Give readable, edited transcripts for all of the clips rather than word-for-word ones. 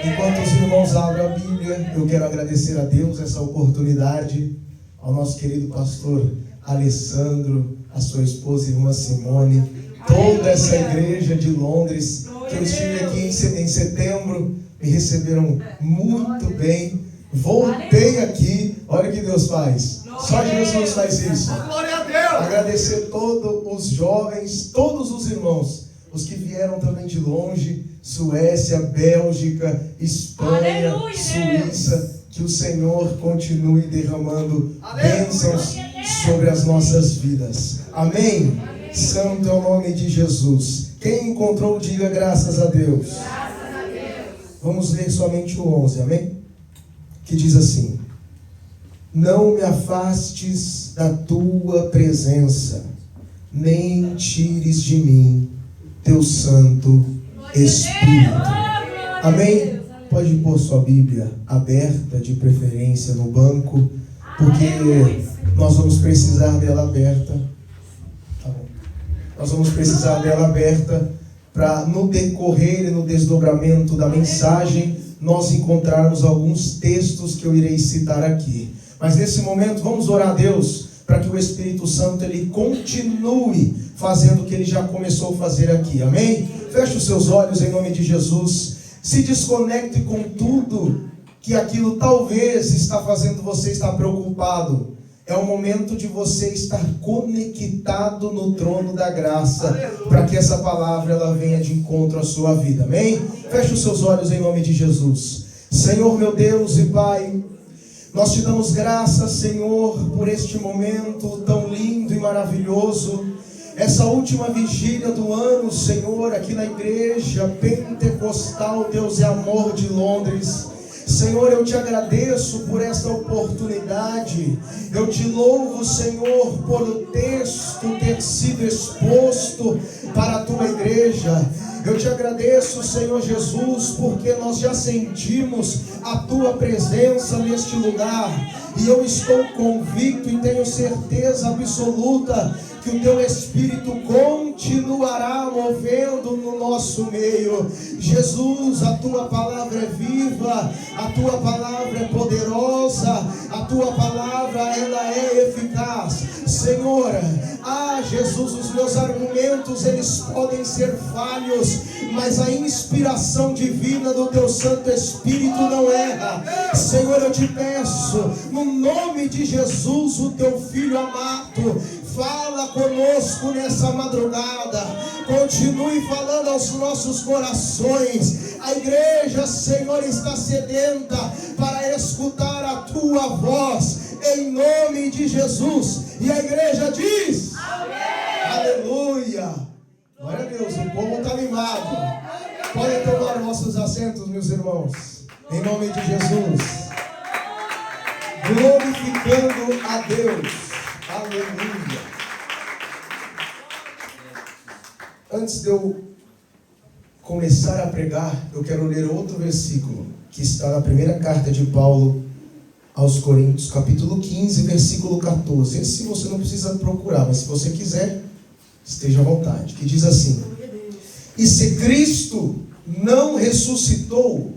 Enquanto os irmãos abrem a Bíblia, eu quero agradecer a Deus essa oportunidade, ao nosso querido pastor Alessandro, a sua esposa, irmã Simone, toda essa igreja de Londres, que eu estive aqui em setembro, me receberam muito bem. Voltei aqui, olha o que Deus faz. Só Jesus faz isso. Agradecer todos os jovens, todos os irmãos, os que vieram também de longe, Suécia, Bélgica, Espanha, Suíça. Que o Senhor continue derramando bênçãos sobre as nossas vidas. Amém? Santo é o nome de Jesus. Quem encontrou, diga graças a Deus. Vamos ler somente o 11, amém? Que diz assim: não me afastes da tua presença, nem tires de mim teu Santo Espírito. Amém? Pode pôr sua Bíblia aberta, de preferência no banco, porque nós vamos precisar dela aberta. Tá bom. Nós vamos precisar dela aberta para, no decorrer e no desdobramento da mensagem, nós encontrarmos alguns textos que eu irei citar aqui. Mas nesse momento vamos orar a Deus para que o Espírito Santo ele continue fazendo o que ele já começou a fazer aqui. Amém? Feche os seus olhos em nome de Jesus. Se desconecte com tudo que aquilo talvez está fazendo você estar preocupado. É o momento de você estar conectado no trono da graça, para que essa palavra ela venha de encontro à sua vida. Amém? Feche os seus olhos em nome de Jesus. Senhor meu Deus e Pai, nós te damos graças, Senhor, por este momento tão lindo e maravilhoso. Essa última vigília do ano, Senhor, aqui na igreja pentecostal Deus é Amor de Londres. Senhor, eu te agradeço por essa oportunidade. Eu te louvo, Senhor, por o texto ter sido exposto para a tua igreja. Eu te agradeço, Senhor Jesus, porque nós já sentimos a tua presença neste lugar. E eu estou convicto e tenho certeza absoluta que o teu Espírito continuará movendo no nosso meio. Jesus, a tua palavra é viva, a tua palavra é poderosa, a tua palavra ela é eficaz. Senhor, Jesus, os meus argumentos eles podem ser falhos, mas a inspiração divina do teu Santo Espírito não erra. Senhor, eu te peço, no nome de Jesus, o teu Filho amado, fala conosco nessa madrugada. Continue falando aos nossos corações. A igreja, Senhor, está sedenta para escutar a tua voz, em nome de Jesus. E a igreja diz: amém. Aleluia. Glória a Deus, o povo está animado. Podem tomar vossos assentos, meus irmãos, em nome de Jesus. Glorificando a Deus. Aleluia. Antes de eu começar a pregar, eu quero ler outro versículo que está na primeira carta de Paulo aos Coríntios, capítulo 15, versículo 14. Esse você não precisa procurar, mas se você quiser, esteja à vontade. Que diz assim: e se Cristo não ressuscitou,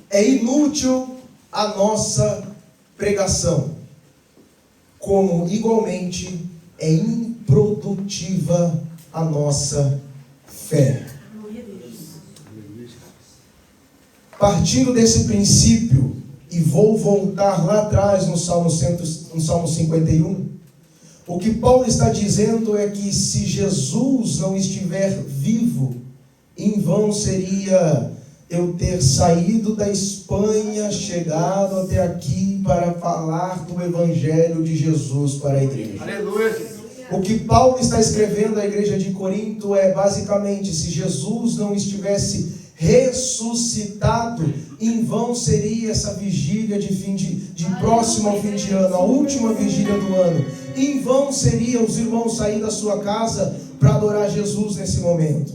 é inútil a nossa pregação, como igualmente é improdutiva a nossa fé. Partindo desse princípio, e vou voltar lá atrás no Salmo 51, o que Paulo está dizendo é que se Jesus não estiver vivo, em vão seria eu ter saído da Espanha, chegado até aqui para falar do Evangelho de Jesus para a igreja. Aleluia. O que Paulo está escrevendo à igreja de Corinto é basicamente: se Jesus não estivesse ressuscitado, em vão seria essa vigília de próximo ao fim de ano, a última vigília do ano. Em vão seria os irmãos sair da sua casa para adorar Jesus nesse momento.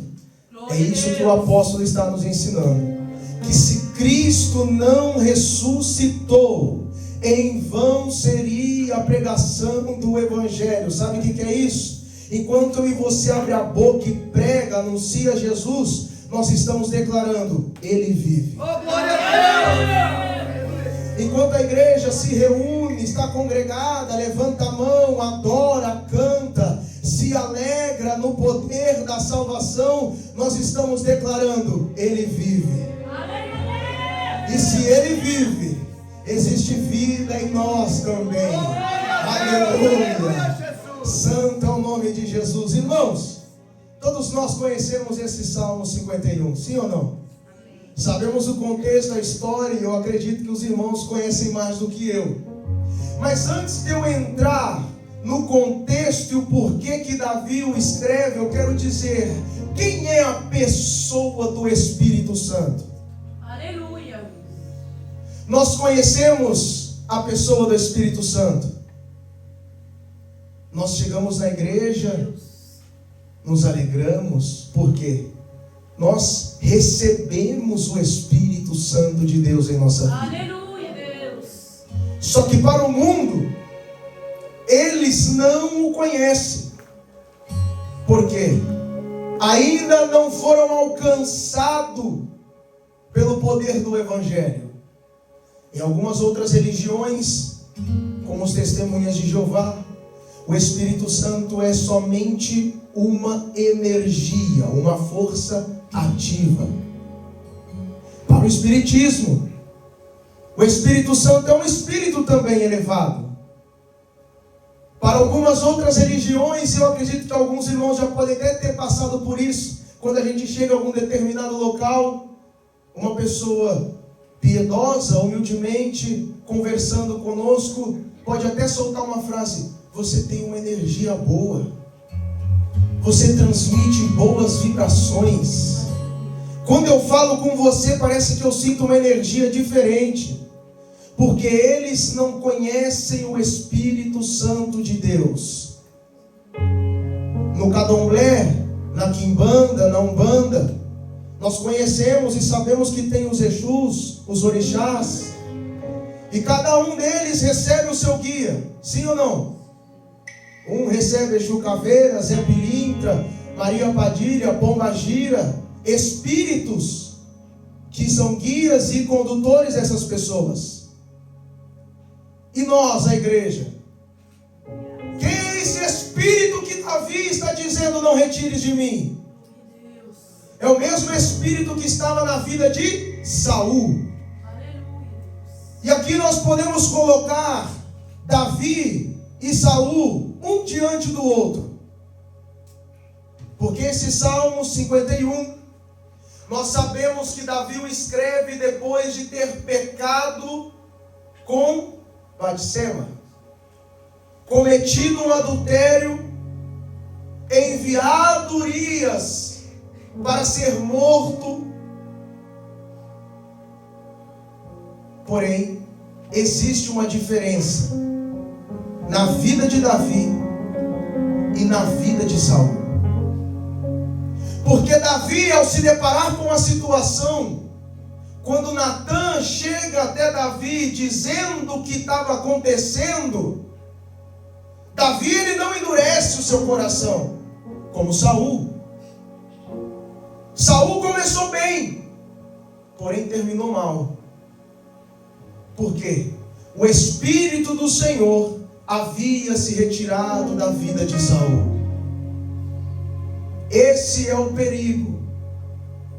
É isso que o apóstolo está nos ensinando, que se Cristo não ressuscitou, em vão seria a pregação do Evangelho. Sabe o que é isso? Enquanto eu e você abre a boca e prega, anuncia Jesus, nós estamos declarando: Ele vive. Oh, glória a Deus! Enquanto a igreja se reúne, está congregada, levanta a mão, adora, canta, se alegra no poder da salvação, nós estamos declarando: Ele vive. E se Ele vive, existe vida em nós também. Aleluia! Santo é o nome de Jesus. Irmãos, todos nós conhecemos esse Salmo 51, sim ou não? Sabemos o contexto, a história, e eu acredito que os irmãos conhecem mais do que eu. Mas antes de eu entrar no contexto e o porquê que Davi o escreve, eu quero dizer: quem é a pessoa do Espírito Santo? Aleluia! Nós conhecemos a pessoa do Espírito Santo. Nós chegamos na igreja, nos alegramos, por quê? Nós recebemos o Espírito Santo de Deus em nossa vida. Aleluia, Deus! Só que para o mundo, eles não o conhecem. Por quê? Ainda não foram alcançados pelo poder do Evangelho. Em algumas outras religiões, como os Testemunhas de Jeová, o Espírito Santo é somente uma energia, uma força ativa. Para o Espiritismo, o Espírito Santo é um espírito também elevado. Para algumas outras religiões, eu acredito que alguns irmãos já podem até ter passado por isso. Quando a gente chega a algum determinado local, uma pessoa piedosa, humildemente, conversando conosco, pode até soltar uma frase: você tem uma energia boa, você transmite boas vibrações. Quando eu falo com você, parece que eu sinto uma energia diferente, porque eles não conhecem o Espírito Santo de Deus. No candomblé, na quimbanda, na umbanda, nós conhecemos e sabemos que tem os Exus, os orixás, e cada um deles recebe o seu guia, sim ou não? Um recebe Exu Caveira, Zé Pilintra, Maria Padilha, Pombagira, espíritos que são guias e condutores dessas pessoas. E nós, a igreja, quem é esse espírito que Davi está dizendo: não retires de mim? É o mesmo espírito que estava na vida de Saul. E aqui nós podemos colocar Davi e Saul um diante do outro, porque esse Salmo 51, nós sabemos que Davi o escreve depois de ter pecado com Batseba, cometido um adultério, enviado Urias para ser morto. Porém, existe uma diferença na vida de Davi e na vida de Saul. Porque Davi, ao se deparar com a situação, quando Natã chega até Davi dizendo o que estava acontecendo, Davi ele não endurece o seu coração, como Saul. Saul começou bem, porém terminou mal. Por quê? O Espírito do Senhor havia se retirado da vida de Saul. Esse é o perigo,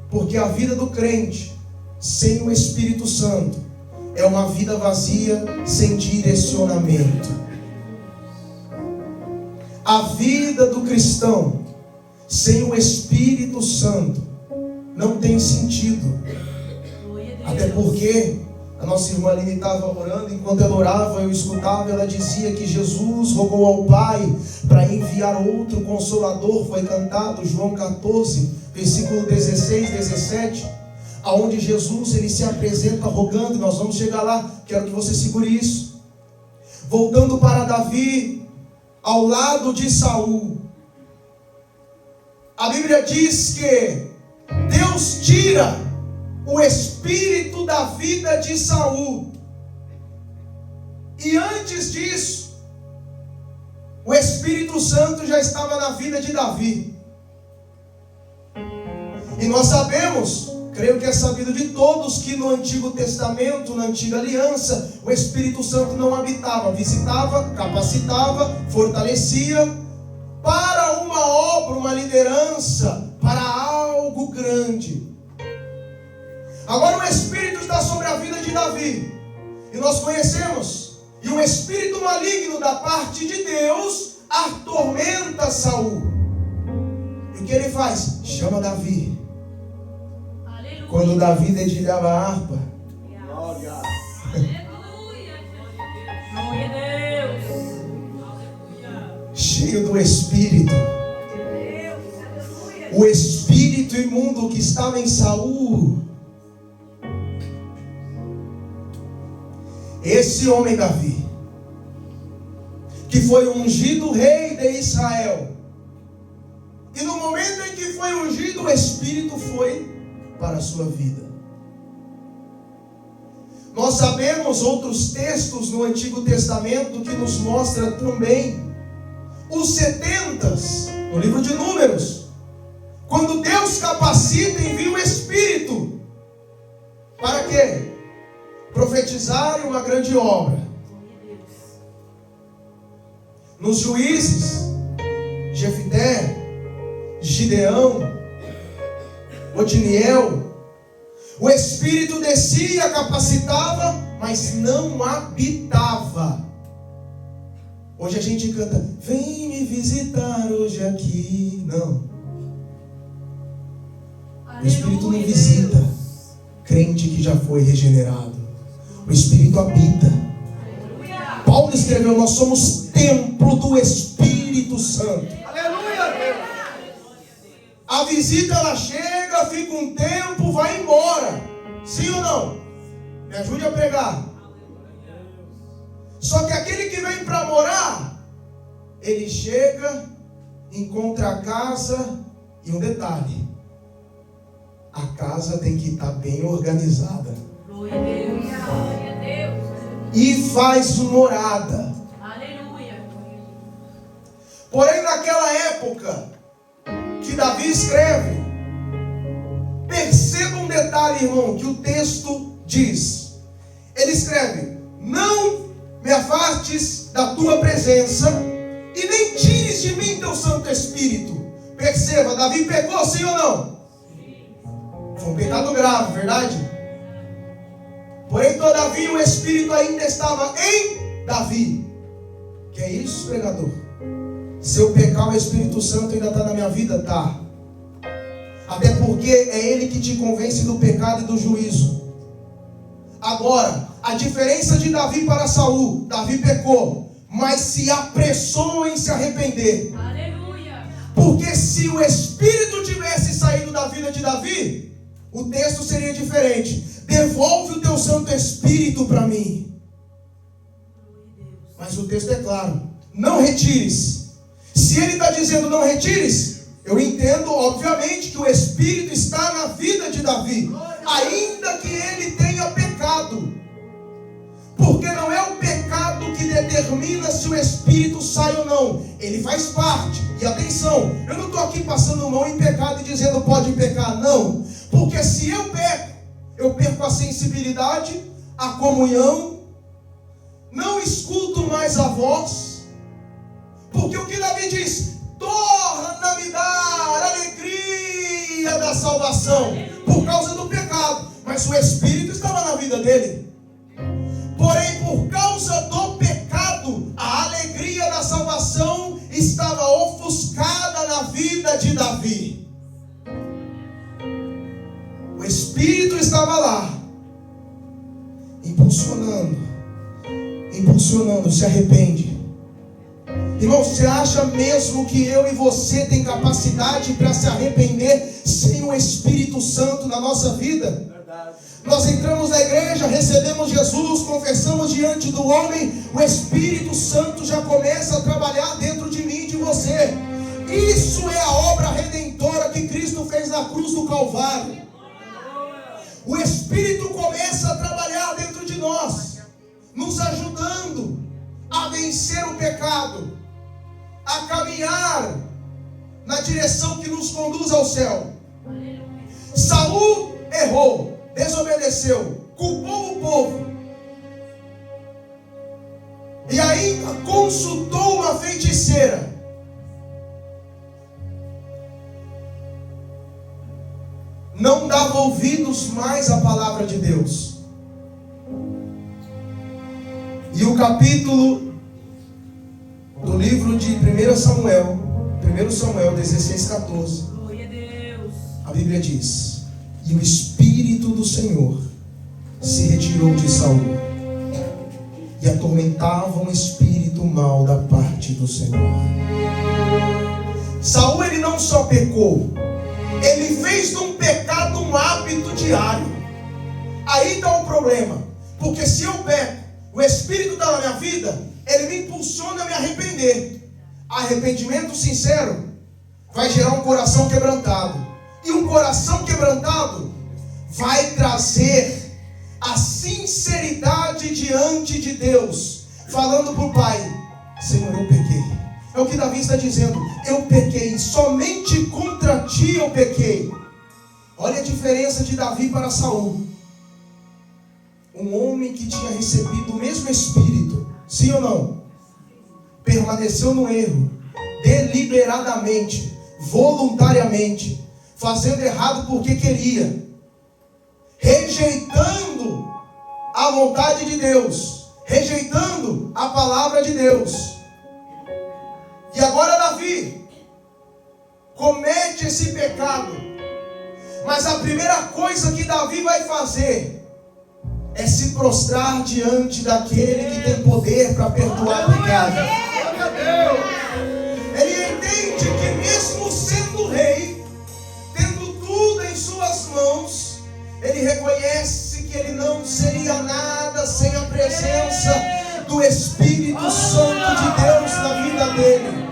porque a vida do crente sem o Espírito Santo é uma vida vazia, sem direcionamento. A vida do cristão sem o Espírito Santo não tem sentido. Até porque a nossa irmã Aline estava orando, enquanto ela orava, eu escutava, ela dizia que Jesus rogou ao Pai para enviar outro Consolador. Foi cantado João 14, versículo 16, 17, aonde Jesus ele se apresenta rogando, e nós vamos chegar lá, quero que você segure isso. Voltando para Davi, ao lado de Saul, a Bíblia diz que Deus tira o espírito da vida de Saul. E antes disso, o Espírito Santo já estava na vida de Davi. E nós sabemos, creio que é sabido de todos, que no Antigo Testamento, na Antiga Aliança, o Espírito Santo não habitava, visitava, capacitava, fortalecia para uma obra, uma liderança, para algo grande. Agora o Espírito está sobre a vida de Davi, e nós conhecemos, e um espírito maligno da parte de Deus atormenta Saul. E o que ele faz? Chama Davi. Aleluia. Quando Davi dedilhava a harpa, Aleluia. Glória a Deus. cheio do Espírito, o espírito imundo que estava em Saul, esse homem Davi, que foi ungido rei de Israel, e no momento em que foi ungido, o Espírito foi para a sua vida. Nós sabemos outros textos no Antigo Testamento que nos mostra também os 70, no livro de Números, quando Deus capacita e envia o Espírito, para quê? Profetizar uma grande obra. Nos Juízes, Jefté, Gideão, Otiniel, o Espírito descia, capacitava, mas não habitava. Hoje a gente canta, vem me visitar hoje aqui. Não. O Espírito não visita crente que já foi regenerado. O Espírito habita. Paulo escreveu, nós somos templo do Espírito Santo. A visita ela chega, fica um tempo, vai embora. Sim ou não? Me ajude a pregar. Só que aquele que vem para morar, ele chega, encontra a casa, e um detalhe: a casa tem que estar bem organizada. Glória a Deus. Glória a Deus. E faz morada. Aleluia. Porém, naquela época que Davi escreve, perceba um detalhe, irmão, que o texto diz. Ele escreve: não me afastes da tua presença e nem tires de mim teu Santo Espírito. Perceba, Davi pecou, sim ou não? Foi um pecado grave, verdade? Porém, todavia, o Espírito ainda estava em Davi. Que é isso, pregador? Se eu pecar, o Espírito Santo ainda está na minha vida? Tá. Até porque é Ele que te convence do pecado e do juízo. Agora, a diferença de Davi para Saul: Davi pecou, mas se apressou em se arrepender. Aleluia. Porque se o Espírito tivesse saído da vida de Davi, o texto seria diferente. Devolve o teu Santo Espírito para mim. Mas o texto é claro: não retires. Se ele está dizendo não retires, eu entendo, obviamente, que o Espírito está na vida de Davi, ainda que ele tenha pecado. Porque não é o pecado que determina se o Espírito sai ou não. Ele faz parte. E atenção, eu não estou aqui passando mão em pecado e dizendo pode pecar, não. Porque se eu perco a sensibilidade, a comunhão, não escuto mais a voz. Porque o que Davi diz? Torna-me dar alegria da salvação, por causa do pecado. Mas o Espírito estava na vida dele. Porém, por causa do pecado, a alegria da salvação estava ofuscada na vida de Davi. O Espírito estava lá, impulsionando, se arrepende. Irmão, você acha mesmo que eu e você tem capacidade para se arrepender sem o Espírito Santo na nossa vida? Verdade. Nós entramos na igreja, recebemos Jesus, confessamos diante do homem, o Espírito Santo já começa a trabalhar dentro de mim e de você. Isso é a obra redentora que Cristo fez na cruz do Calvário. O Espírito começa a trabalhar dentro de nós, nos ajudando a vencer o pecado, a caminhar na direção que nos conduz ao céu. Saul errou, desobedeceu, culpou o povo. E ainda consultou uma feiticeira. Não dava ouvidos mais à palavra de Deus. E o capítulo do livro de 1 Samuel 16:14, Glória a Deus. a Bíblia diz: e o Espírito do Senhor se retirou de Saul, e atormentava um espírito mau da parte do Senhor. Saul, ele não só pecou, ele fez de um pecado um hábito diário. Aí está o problema, porque se eu peco, o Espírito está na minha vida, ele me impulsiona a me arrepender. Arrependimento sincero vai gerar um coração quebrantado, e um coração quebrantado vai trazer a sinceridade diante de Deus, falando para o Pai: Senhor, eu pequei. É o que Davi está dizendo: eu pequei, somente contra ti eu pequei. Olha a diferença de Davi para Saul. Um homem que tinha recebido o mesmo Espírito, sim ou não? Permaneceu no erro, deliberadamente, voluntariamente, fazendo errado porque queria, rejeitando a vontade de Deus, rejeitando a palavra de Deus. E agora Davi comete esse pecado, mas a primeira coisa que Davi vai fazer é se prostrar diante daquele que tem poder para perdoar pecado. Ele entende que mesmo sendo rei, tendo tudo em suas mãos, ele reconhece que ele não seria nada sem a presença do Espírito Santo de Deus na vida dele.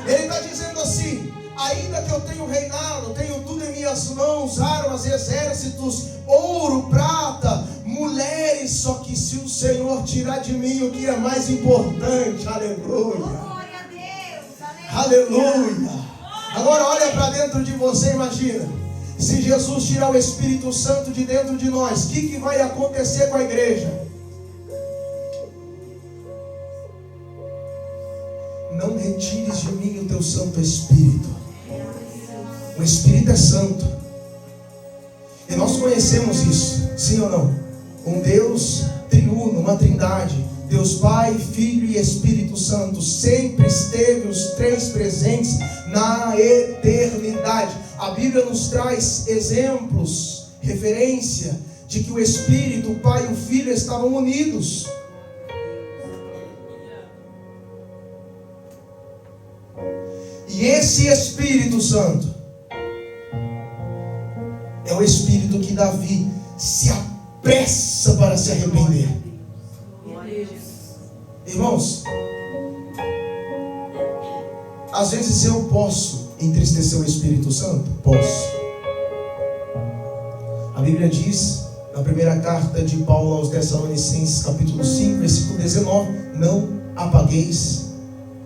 Ele está dizendo assim: ainda que eu tenha reinado, tenho tudo em minhas mãos, armas, exércitos, ouro, prata, mulheres, só que se o Senhor tirar de mim o que é mais importante, aleluia, aleluia. Agora olha para dentro de você, imagina, se Jesus tirar o Espírito Santo de dentro de nós, o que vai acontecer com a igreja? Não retires de mim o teu Santo Espírito. O Espírito é santo, e nós conhecemos isso, sim ou não? Um Deus triuno, uma trindade, Deus Pai, Filho e Espírito Santo. Sempre esteve os três presentes na eternidade. A Bíblia nos traz exemplos, referência de que o Espírito, o Pai e o Filho estavam unidos. E esse Espírito Santo é o Espírito que Davi se apressa para se arrepender. Irmãos, às vezes eu posso entristecer o Espírito Santo? Posso. A Bíblia diz, na primeira carta de Paulo aos Tessalonicenses, capítulo 5, versículo 19: não apagueis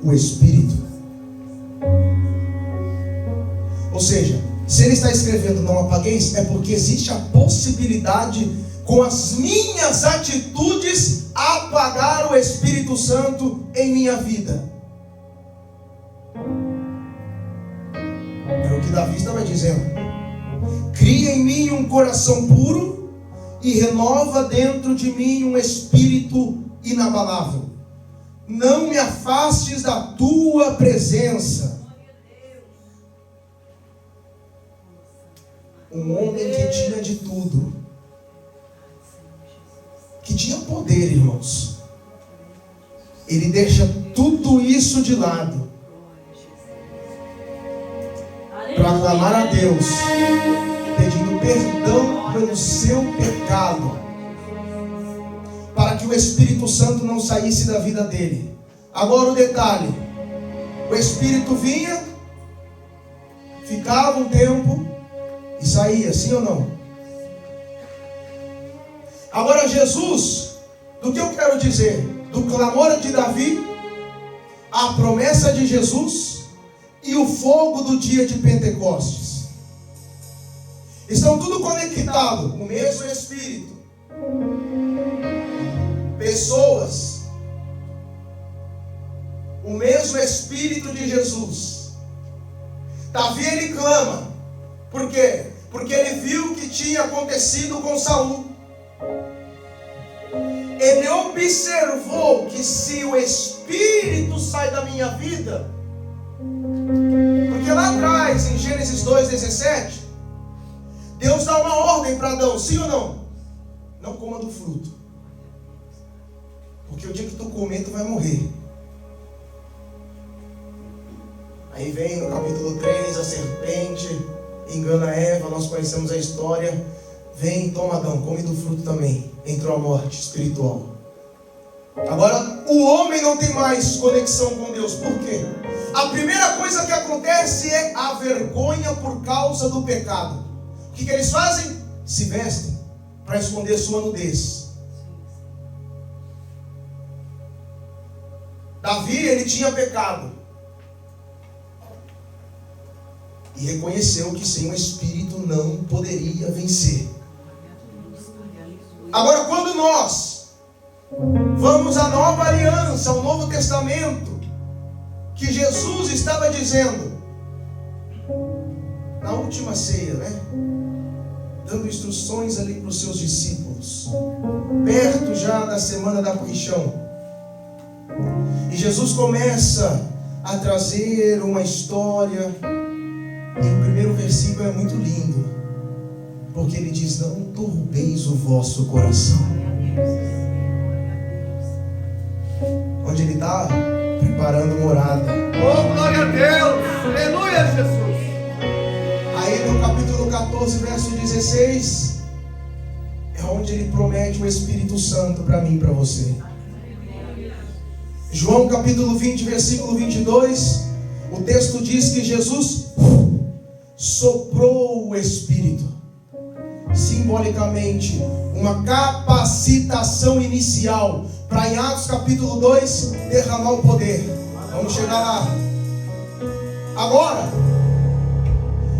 o Espírito. Ou seja, se ele está escrevendo não apagueis, é porque existe a possibilidade, com as minhas atitudes, apagar o Espírito Santo em minha vida. É o que Davi estava dizendo: cria em mim um coração puro e renova dentro de mim um espírito inabalável. Não me afastes da tua presença. Um homem que tinha de tudo, que tinha poder, irmãos, ele deixa tudo isso de lado para clamar a Deus, pedindo perdão pelo seu pecado, para que o Espírito Santo não saísse da vida dele. Agora o detalhe: o Espírito vinha, ficava um tempo e saía, sim ou não? Agora Jesus, do que eu quero dizer? Do clamor de Davi, a promessa de Jesus e o fogo do dia de Pentecostes. Estão tudo conectado, o mesmo Espírito. Pessoas, o mesmo Espírito de Jesus. Davi, ele clama. Por quê? Porque ele viu o que tinha acontecido com Saul. Ele observou que se o Espírito sai da minha vida, porque lá atrás, em Gênesis 2:17, Deus dá uma ordem para Adão, sim ou não? Não coma do fruto, porque o dia que tu comer, tu vai morrer. Aí vem no capítulo 3, a serpente engana Eva, nós conhecemos a história. Vem, toma Adão, come do fruto também. Entrou a morte espiritual. Agora, o homem não tem mais conexão com Deus. Por quê? A primeira coisa que acontece é a vergonha por causa do pecado. O que eles fazem? Se vestem para esconder sua nudez. Davi, ele tinha pecado. E reconheceu que sem o Espírito não poderia vencer. Agora, quando nós vamos à nova aliança, ao Novo Testamento, que Jesus estava dizendo, na última ceia, né? Dando instruções ali para os seus discípulos, perto já da semana da paixão. E Jesus começa a trazer uma história, e o primeiro versículo é muito lindo, porque ele diz: não turbeis o vosso coração. Onde ele está? Preparando morada. Oh, glória a Deus! Aleluia, Jesus! Aí no capítulo 14, verso 16, é onde ele promete o Espírito Santo para mim e para você. João capítulo 20, versículo 22, o texto diz que Jesus soprou o Espírito. Simbolicamente, uma capacitação inicial para, em Atos capítulo 2, derramar o poder. Vamos chegar lá. Agora,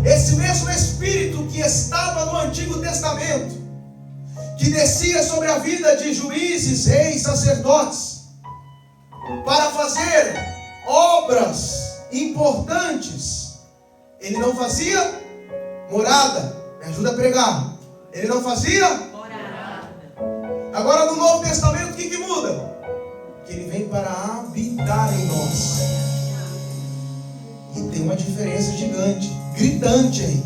esse mesmo Espírito que estava no Antigo Testamento, que descia sobre a vida de juízes, reis, sacerdotes, para fazer obras importantes, ele não fazia morada. Me ajuda a pregar. Ele não fazia morada. Agora no Novo Testamento, o que muda? Que ele vem para habitar em nós. E tem uma diferença gigante, gritante aí.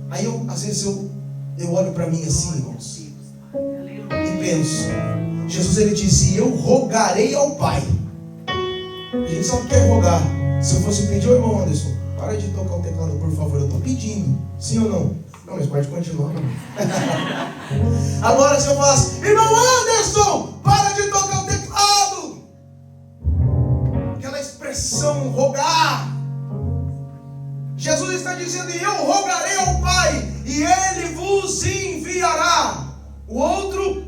Aí às vezes eu olho para mim assim, irmãos, e penso, Jesus, ele disse: eu rogarei ao Pai. A gente sabe o que é rogar. Se eu fosse pedir, ô irmão Anderson, para de tocar o teclado, por favor, eu estou pedindo. Sim ou não? Não, mas pode continuar. Agora, se eu falasse: irmão Anderson, para de tocar o teclado. Aquela expressão, rogar. Jesus está dizendo: e eu rogarei ao Pai, e Ele vos enviará o outro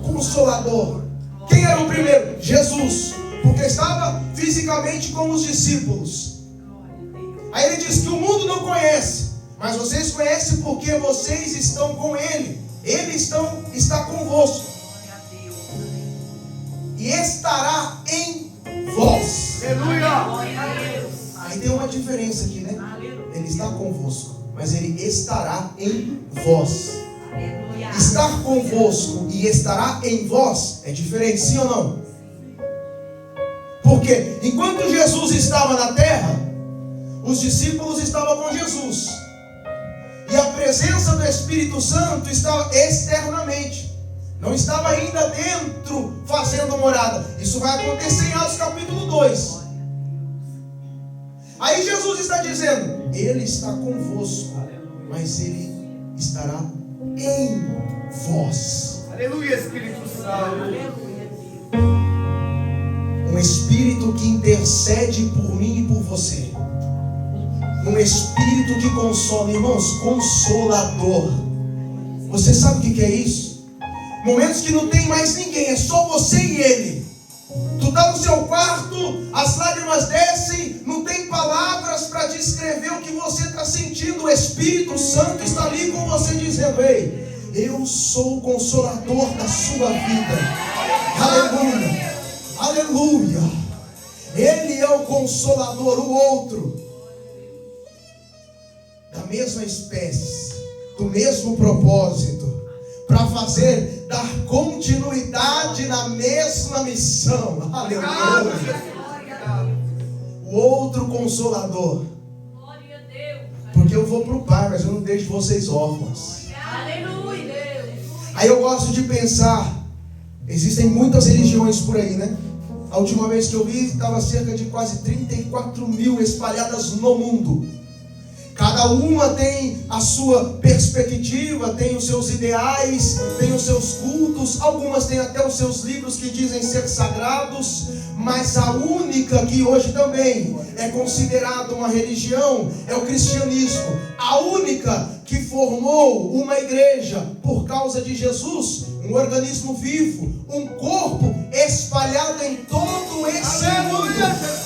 Consolador. Quem era o primeiro? Jesus, porque estava fisicamente com os discípulos. Aí ele diz que o mundo não conhece, mas vocês conhecem porque vocês estão com Ele. Ele está convosco e estará em vós. Aleluia! Aí tem uma diferença aqui, né? Ele está convosco, mas Ele estará em vós. Estar convosco e estará em vós é diferente, sim ou não? Porque enquanto Jesus estava na terra, os discípulos estavam com Jesus, e a presença do Espírito Santo estava externamente, não estava ainda dentro fazendo morada. Isso vai acontecer em Atos capítulo 2. Aí Jesus está dizendo: Ele está convosco, mas Ele estará em vós. Aleluia, Espírito Santo. Um Espírito que intercede por mim e por você. Um Espírito que consola. Irmãos, consolador. Você sabe o que é isso? Momentos que não tem mais ninguém, é só você e Ele. Tu está no seu quarto, as lágrimas descem, não tem palavras para descrever o que você está sentindo. O Espírito Santo está ali com você dizendo: ei, eu sou o consolador da sua vida. Aleluia, aleluia. Ele é o consolador, o outro, da mesma espécie, do mesmo propósito, para dar continuidade na mesma missão. Aleluia. O outro consolador. Glória a Deus. Porque eu vou para o Pai, mas eu não deixo vocês órfãos. Aleluia, Deus. Aí eu gosto de pensar, existem muitas religiões por aí, né? A última vez que eu vi, estava cerca de quase 34 mil espalhadas no mundo. Cada uma tem a sua perspectiva, tem os seus ideais, tem os seus cultos. Algumas têm até os seus livros que dizem ser sagrados. Mas a única que hoje também é considerada uma religião é o cristianismo. A única que formou uma igreja por causa de Jesus, um organismo vivo, um corpo espalhado em todo esse mundo.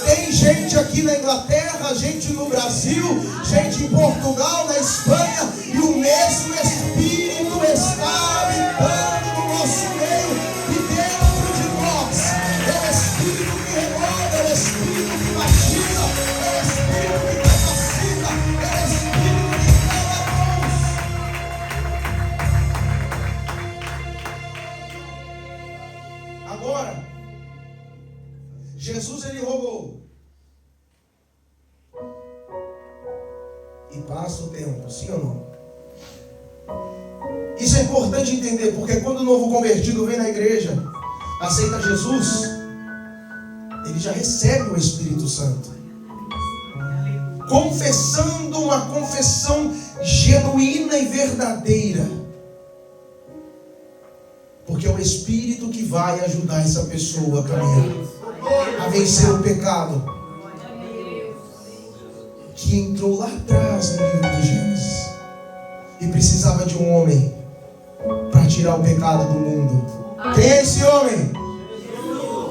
Tem gente aqui na Inglaterra, gente no Brasil, gente em Portugal, na Espanha, e o mesmo Espírito está habitando no nosso meio e dentro de nós. É o Espírito que renova, é o Espírito que batida, é o Espírito que capacita, é o Espírito que dá a luz. Agora, Jesus ele rogou. E passa o tempo, sim ou não? Isso é importante entender, porque quando o novo convertido vem na igreja, aceita Jesus, ele já recebe o Espírito Santo, confessando uma confissão genuína e verdadeira, porque é o Espírito que vai ajudar essa pessoa a caminhar, a vencer o pecado que entrou lá atrás no livro de Gênesis e precisava de um homem para tirar o pecado do mundo. Quem é esse homem?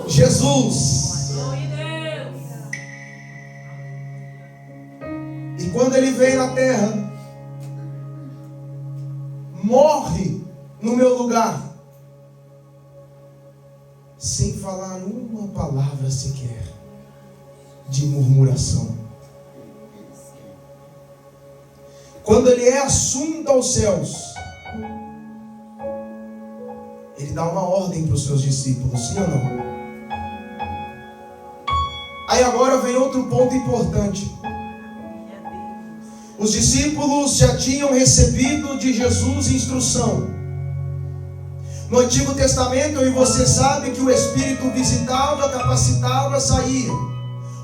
Jesus. E quando ele veio na terra, morre no meu lugar, sem falar uma palavra sequer de murmuração. Quando ele é assunto aos céus, ele dá uma ordem para os seus discípulos, sim ou não? Aí agora vem outro ponto importante. Os discípulos já tinham recebido de Jesus instrução. No Antigo Testamento, eu e você sabe que o Espírito visitava, capacitava, saía.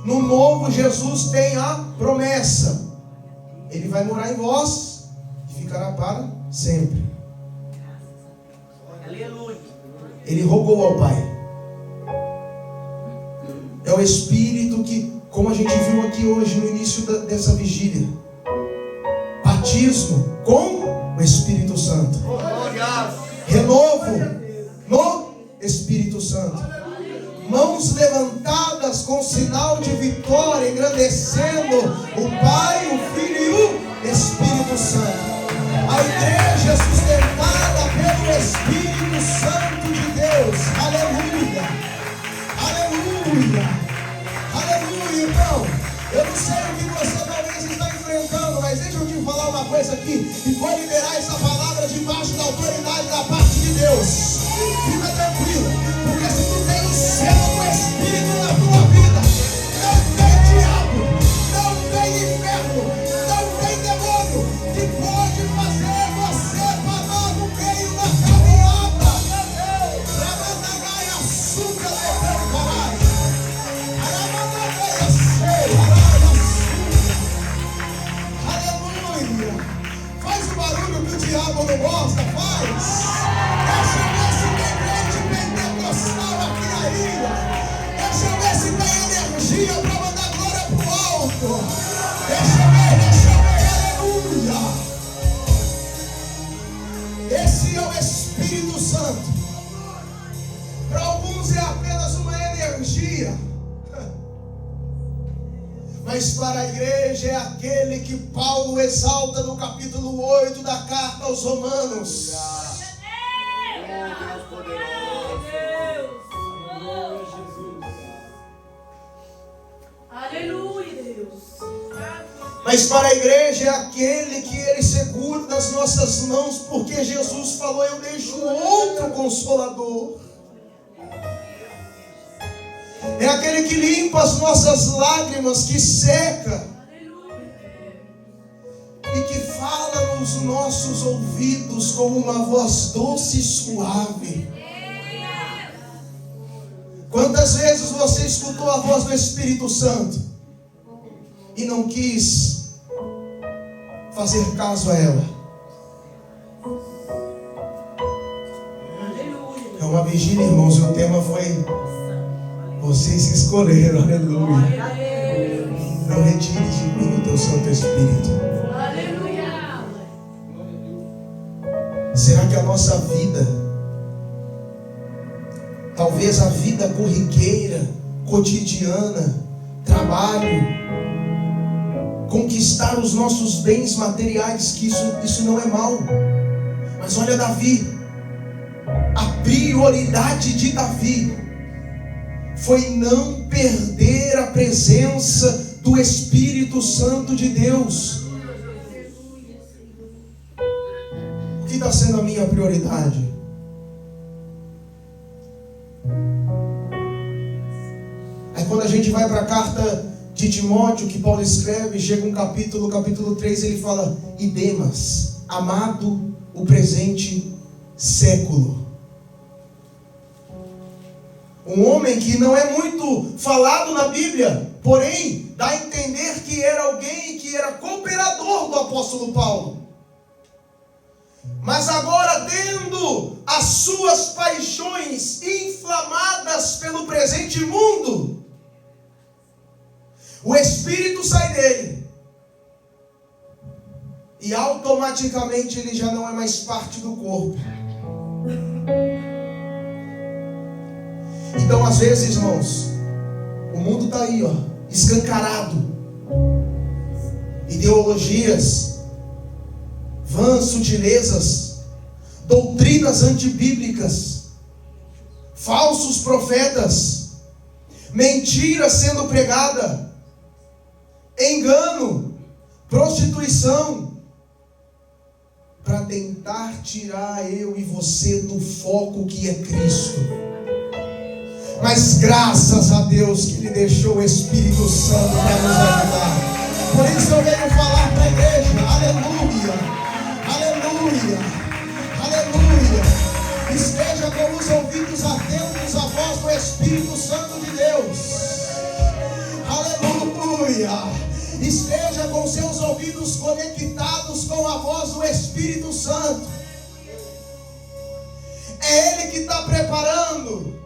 No Novo, Jesus tem a promessa: ele vai morar em vós e ficará para sempre. Aleluia. Ele rogou ao Pai. É o Espírito que, como a gente viu aqui hoje no início dessa vigília, batismo com o Espírito Santo, renovo no Espírito Santo, mãos levantadas com sinal de vitória, engrandecendo o Pai, o Filho e o Espírito Santo. A igreja é sustentada pelo Espírito Santo de Deus. Aleluia, aleluia, aleluia. Então, eu não sei o que você talvez está enfrentando, mas deixa eu te falar uma coisa aqui, e vou liberar essa palavra debaixo da autoridade da parte de Deus. Fica tranquilo, porque se tu tem o céu do Espírito na tua vida, não tem diabo, não tem inferno, não tem demônio que pode fazer você parar no meio da caminhada. Ramanagaia, açúcar, levantarai. Ramanagaia, cheia, aleluia. Faz o barulho que o diabo Mas para a igreja é aquele que Paulo exalta no capítulo 8 da carta aos Romanos. Aleluia, Deus. Mas para a igreja é aquele que Ele segura nas nossas mãos, porque Jesus falou: eu deixo outro Consolador. É aquele que limpa as nossas lágrimas, que seca e que fala nos nossos ouvidos com uma voz doce e suave. Quantas vezes você escutou a voz do Espírito Santo e não quis fazer caso a ela? É uma vigília, irmãos, e o tema foi: vocês escolheram, aleluia. Não retire de mim o teu Santo Espírito. Aleluia. Será que a nossa vida, talvez a vida corriqueira, cotidiana, trabalho, conquistar os nossos bens materiais, que isso não é mal. Mas olha Davi, a prioridade de Davi foi não perder a presença do Espírito Santo de Deus. O que está sendo a minha prioridade? Aí quando a gente vai para a carta de Timóteo, que Paulo escreve, chega um capítulo 3, ele fala: e Demas, amado o presente século. Um homem que não é muito falado na Bíblia, porém dá a entender que era alguém que era cooperador do apóstolo Paulo. Mas agora, tendo as suas paixões inflamadas pelo presente mundo, o Espírito sai dele e automaticamente ele já não é mais parte do corpo. Então, às vezes, irmãos, o mundo está aí, escancarado. Ideologias, vãs sutilezas, doutrinas antibíblicas, falsos profetas, mentira sendo pregada, engano, prostituição, para tentar tirar eu e você do foco que é Cristo. Mas graças a Deus que Ele deixou o Espírito Santo para nos ajudar. Por isso eu venho falar para a igreja: aleluia, aleluia, aleluia. Esteja com os ouvidos atentos à voz do Espírito Santo de Deus. Aleluia. Esteja com seus ouvidos conectados com a voz do Espírito Santo. É Ele que está preparando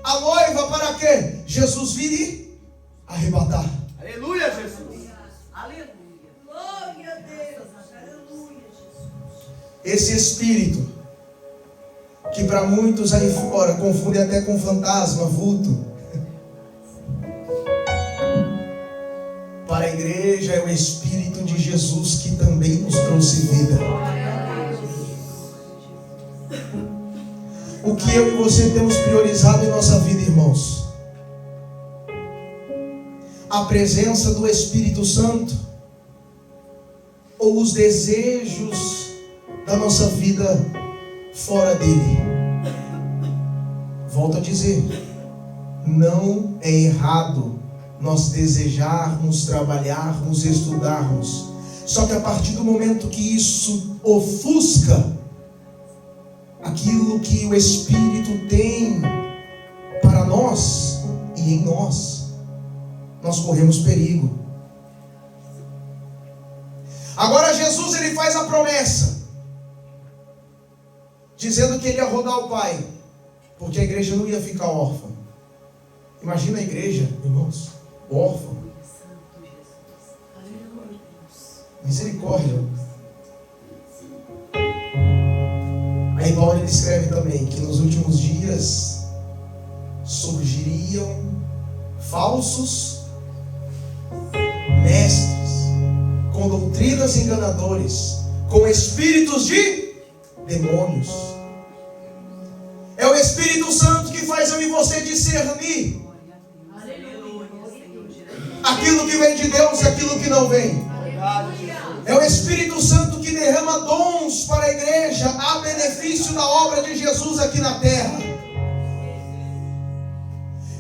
a noiva para que Jesus vire arrebatar. Aleluia, Jesus. Aleluia. Glória a Deus. Aleluia, Jesus. Esse Espírito, que para muitos aí fora confunde até com fantasma, vulto, para a igreja é o Espírito de Jesus que também nos trouxe vida. O que eu e você temos priorizado em nossa vida, irmãos? A presença do Espírito Santo ou os desejos da nossa vida fora dele? Volto a dizer, não é errado nós desejarmos, trabalharmos, estudarmos. Só que a partir do momento que isso ofusca aquilo que o Espírito tem para nós e em nós, nós corremos perigo. Agora Jesus, ele faz a promessa, dizendo que ele ia rodar o Pai, porque a igreja não ia ficar órfã. Imagina a igreja, irmãos, órfã. Misericórdia. Aí Paulo ele escreve também que nos últimos dias surgiriam falsos mestres, com doutrinas enganadoras, com espíritos de demônios. É o Espírito Santo que faz eu e você discernir aquilo que vem de Deus e aquilo que não vem. É o Espírito Santo que derrama dons para a igreja a benefício da obra de Jesus aqui na terra.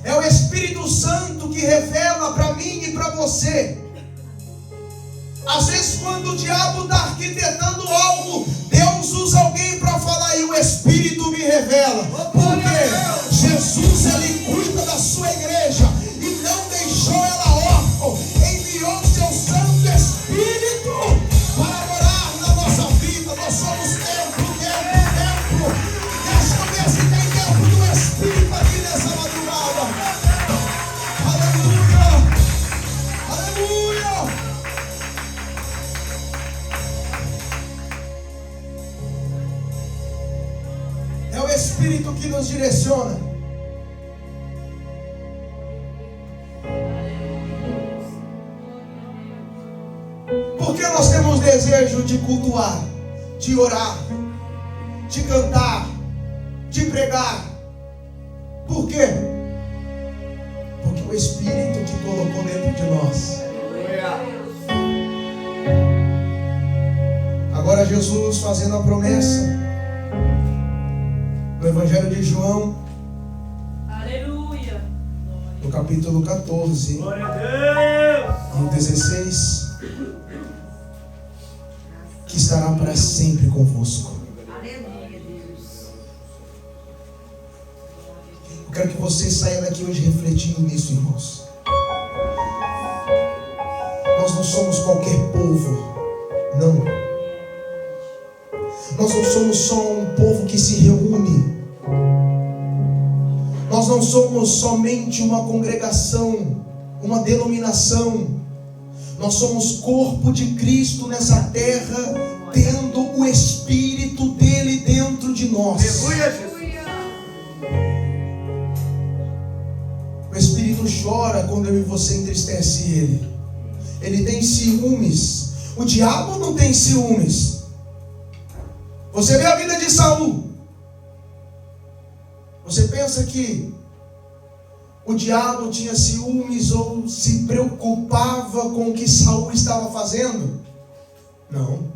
É o Espírito Santo que revela para mim e para você. Às vezes, quando o diabo está arquitetando algo, Deus usa alguém para falar e o Espírito me revela. Porque Jesus, Ele cuida da sua igreja e não deixou ela órfã. Enviou seu Santo Espírito para morar na nossa vida. Nós somos templo. Deixa eu ver se tem tempo do Espírito aqui nessa madrugada. Aleluia! Aleluia! É o Espírito que nos direciona. Porque nós temos desejo de cultuar, de orar, de cantar, de pregar. Por quê? Porque o Espírito que colocou dentro de nós. Agora Jesus fazendo a promessa no Evangelho de João, aleluia, no capítulo 14, Glória a Deus. no 16, que estará para sempre convosco. aleluia, Deus. Eu quero que você saia daqui hoje refletindo nisso, irmãos. Nós não somos qualquer povo, não. Nós não somos só um povo que se reúne. Nós não somos somente uma congregação, uma denominação. Nós somos corpo de Cristo nessa terra, tendo o Espírito dele dentro de nós. Aleluia, Jesus. O Espírito chora quando eu e você entristece ele. Ele tem ciúmes. O diabo não tem ciúmes. Você vê a vida de Saul. Você pensa que o diabo tinha ciúmes ou se preocupava com o que Saul estava fazendo? Não.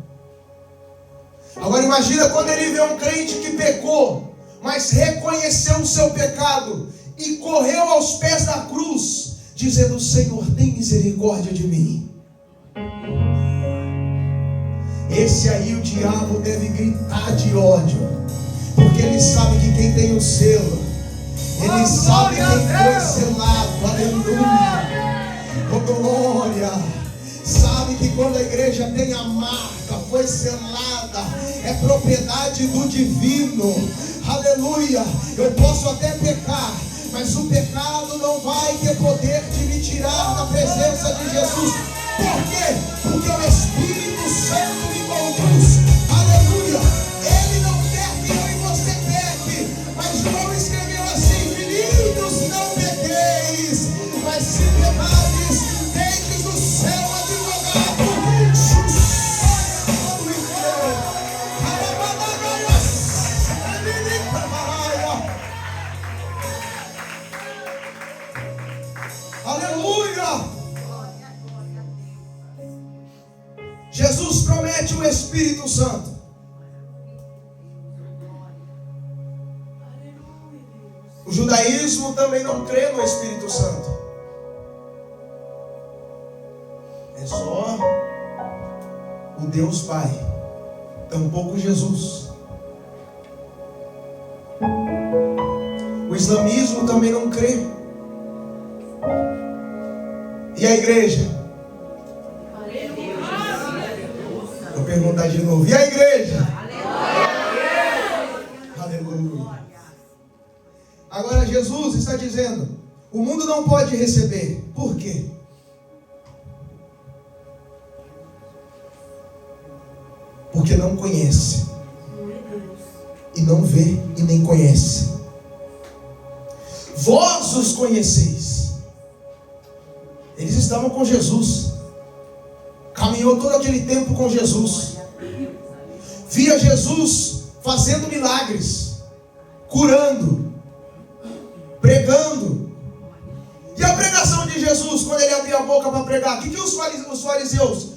Agora imagina quando ele vê um crente que pecou, mas reconheceu o seu pecado e correu aos pés da cruz, dizendo: Senhor, tem misericórdia de mim. Esse aí o diabo deve gritar de ódio, porque ele sabe que quem tem o selo, ele sabe quem foi selado. Aleluia, oh glória. Sabe que quando a igreja tem a marca, foi selada, é propriedade do divino. Aleluia. Eu posso até pecar, mas o pecado não vai ter poder de me tirar da presença de Jesus. Por quê? Porque o Espírito Santo me conduz. Aleluia. Ele não quer que eu e você peque, mas João escreveu assim: filhinhos, não pequeis, mas se pecardes, tendes o céu advogado. Aleluia. Jesus promete o Espírito Santo. O judaísmo também não crê no Espírito Santo. É só o Deus Pai, tampouco Jesus. O islamismo também não crê. E a igreja? Vou perguntar de novo. E a igreja? Aleluia. Agora Jesus está dizendo: o mundo não pode receber. Por quê? Porque não conhece. E não vê e nem conhece. Vós os conheceis. Eles estavam com Jesus. Caminhou todo aquele tempo com Jesus. Via Jesus fazendo milagres, curando, pregando. E a pregação de Jesus, quando ele abria a boca para pregar, o que os fariseus,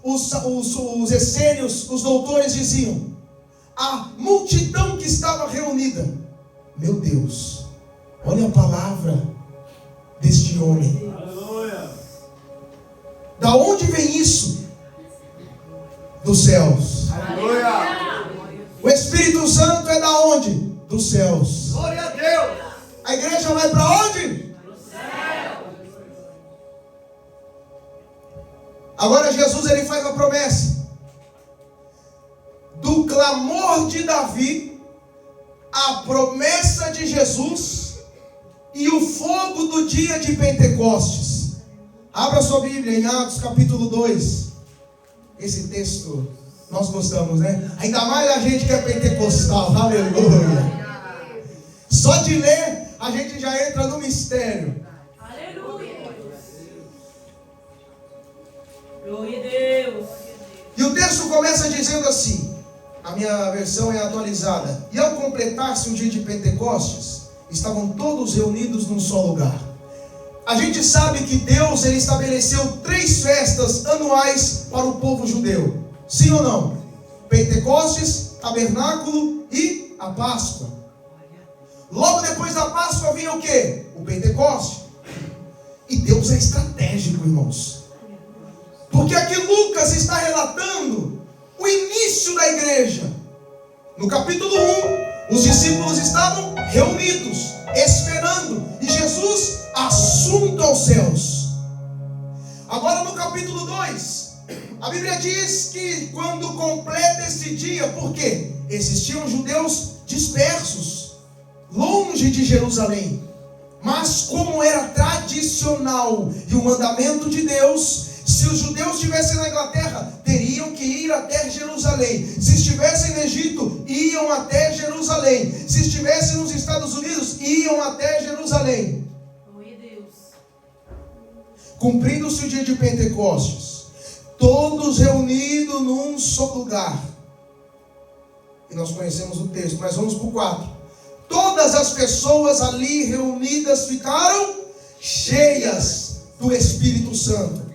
os essênios, os doutores diziam? A multidão que estava reunida: meu Deus, olha a palavra deste homem. Aleluia. Da onde vem isso? Dos céus. Aleluia. O Espírito Santo é da onde? Dos céus. Glória a Deus. A igreja vai para onde? Agora Jesus ele faz a promessa do clamor de Davi, a promessa de Jesus e o fogo do dia de Pentecostes. Abra sua Bíblia em Atos capítulo 2. Esse texto nós gostamos, né? Ainda mais a gente que é pentecostal. Aleluia. Só de ler a gente já entra no mistério. Glória a Deus. E o texto começa dizendo assim, a minha versão é atualizada: e ao completar-se o dia de Pentecostes, estavam todos reunidos num só lugar. A gente sabe que Deus ele estabeleceu 3 festas anuais para o povo judeu. Sim ou não? Pentecostes, Tabernáculo e a Páscoa. Logo depois da Páscoa vinha o quê? O Pentecoste. E Deus é estratégico, irmãos. Porque aqui Lucas está relatando o início da igreja. No capítulo 1, os discípulos estavam reunidos, esperando, e Jesus assunto aos céus. Agora no capítulo 2, a Bíblia diz que quando completa esse dia, por quê? Existiam judeus dispersos, longe de Jerusalém. Mas como era tradicional e o mandamento de Deus, se os judeus estivessem na Inglaterra, teriam que ir até Jerusalém. Se estivessem no Egito, iam até Jerusalém. Se estivessem nos Estados Unidos, iam até Jerusalém. Cumprindo-se o dia de Pentecostes, todos reunidos num só lugar. E nós conhecemos o texto, mas vamos para o 4. Todas as pessoas ali reunidas ficaram cheias do Espírito Santo.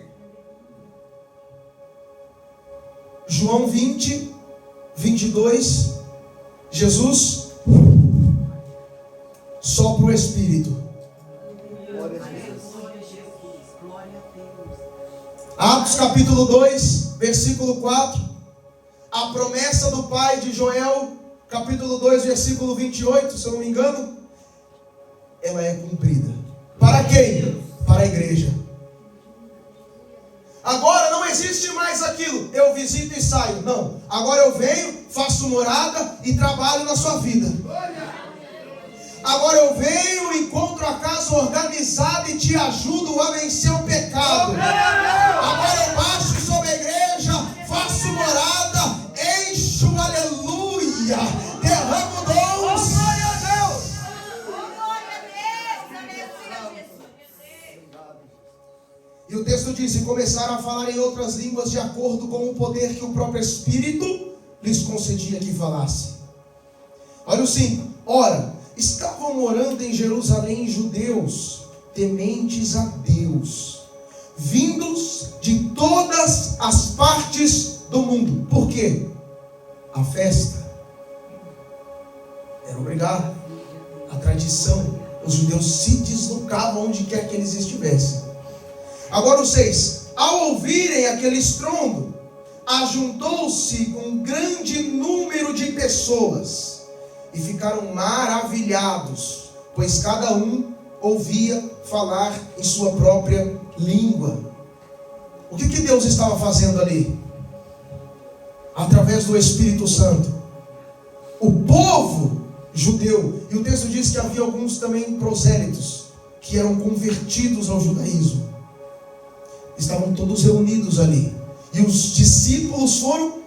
João 20, 22, Jesus sopra o Espírito. Atos capítulo 2, versículo 4, a promessa do pai de Joel, capítulo 2, versículo 28, se eu não me engano, ela é cumprida. Para quem? Para a igreja. Agora não existe mais aquilo, eu visito e saio. Não, agora eu venho, faço morada e trabalho na sua vida. Agora eu venho, encontro a casa organizada e te ajudo a vencer o pecado. Agora eu baixo sobre a igreja, faço morada, encho, aleluia, derramo dons. E o texto diz: e começaram a falar em outras línguas de acordo com o poder que o próprio Espírito lhes concedia que falasse. Olha o 5. Ora, estavam morando em Jerusalém judeus, tementes a Deus, vindos de todas as partes do mundo. Por quê? A festa era obrigada, a tradição. Os judeus se deslocavam onde quer que eles estivessem. Agora o 6. Ao ouvirem aquele estrondo, ajuntou-se um grande número de pessoas e ficaram maravilhados, pois cada um ouvia falar em sua própria língua. O que Deus estava fazendo ali? Através do Espírito Santo, o povo judeu, e o texto diz que havia alguns também prosélitos que eram convertidos ao judaísmo, estavam todos reunidos ali, e os discípulos foram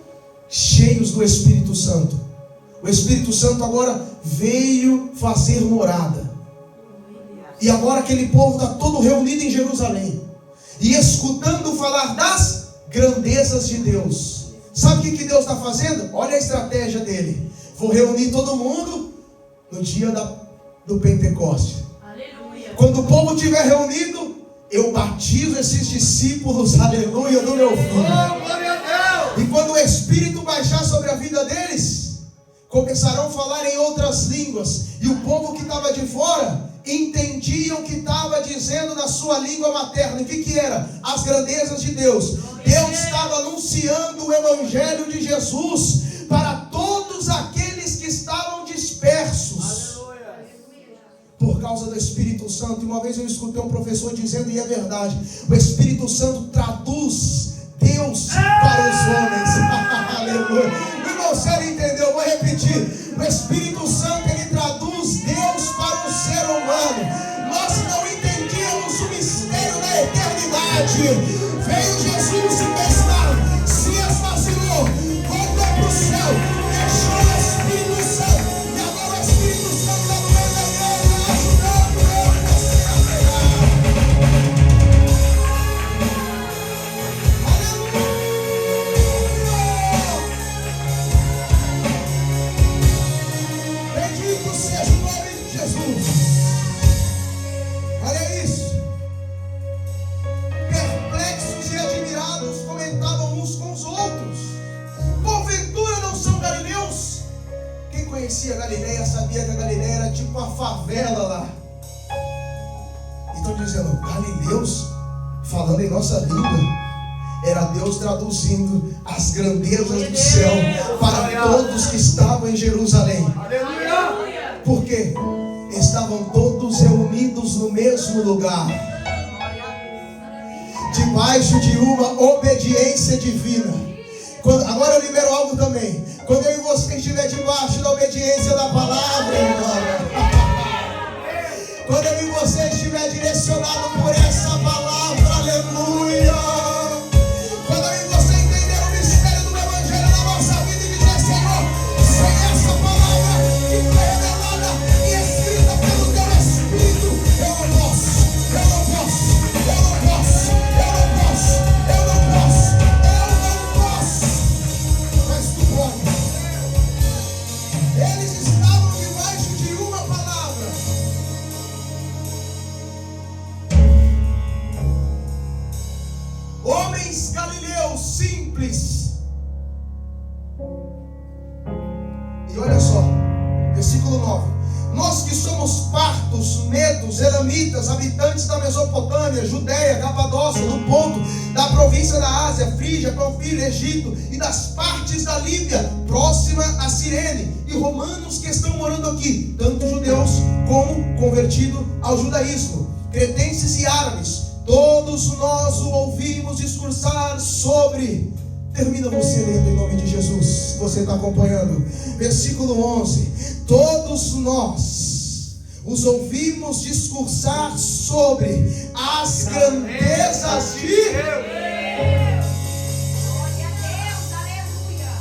cheios do Espírito Santo. O Espírito Santo agora veio fazer morada. E agora aquele povo está todo reunido em Jerusalém e escutando falar das grandezas de Deus. Sabe o que Deus está fazendo? Olha a estratégia dele. Vou reunir todo mundo no dia do Pentecoste. Aleluia. Quando o povo estiver reunido, eu batizo esses discípulos, aleluia, do meu filho. Glória a Deus. E quando o Espírito baixar sobre a vida deles, começarão a falar em outras línguas. E o povo que estava de fora entendia o que estava dizendo na sua língua materna. O que era? As grandezas de Deus. Deus estava anunciando o Evangelho de Jesus para todos aqueles que estavam dispersos. Por causa do Espírito Santo. E uma vez eu escutei um professor dizendo, e é verdade, o Espírito Santo traduz Deus para os homens. Aleluia. Irmão, você não entendeu? Vou repetir. O Espírito Santo, ele traduz Deus para o ser humano. Nós não entendíamos o mistério da eternidade. Veio Jesus e pescar, se esvaziou, voltou para o céu, deixou o Espírito Santo. E agora o Espírito Santo está no meio da igreja, ajudando você a pegar. Aleluia! Bendito seja o nome de Jesus. Olha isso. Perplexos e admirados comentavam uns com os outros: porventura não são galileus? Quem conhecia Galileia sabia que a Galileia era tipo uma favela lá. E estão dizendo, galileus? Falando em nossa língua. Era Deus traduzindo as grandezas do céu para todos que estavam em Jerusalém. Aleluia. Por quê? Estavam todos reunidos no mesmo lugar, debaixo de uma obediência divina. Agora eu libero algo também. Quando eu e você estiver debaixo da obediência da palavra, irmão, quando eu e você estiver direcionado por essa palavra, aleluia. Quando eu e você entender o mistério do Evangelho na nossa vida e dizer, Senhor, sem essa palavra que foi revelada e escrita pelo teu Espírito, eu não posso, eu não posso, eu não posso, eu não posso, eu não posso, eu não posso. Mas tu pode. Eles estavam debaixo de uma palavra. Homens galileus simples. E olha só, versículo 9. Nós que somos partos, medos, elamitas, habitantes da Mesopotâmia, Judéia, Capadócia, do Ponto, da província da Ásia, Frígia, Panfilha, Egito e das partes da Líbia, próxima a Cirene, e romanos que estão morando aqui, tanto judeus como convertidos ao judaísmo, cretenses e árabes, todos nós o ouvimos discursar sobre... Termina você lendo em nome de Jesus. Você está acompanhando. Versículo 11. Todos nós os ouvimos discursar sobre as grandezas de Deus. Glória a Deus, aleluia.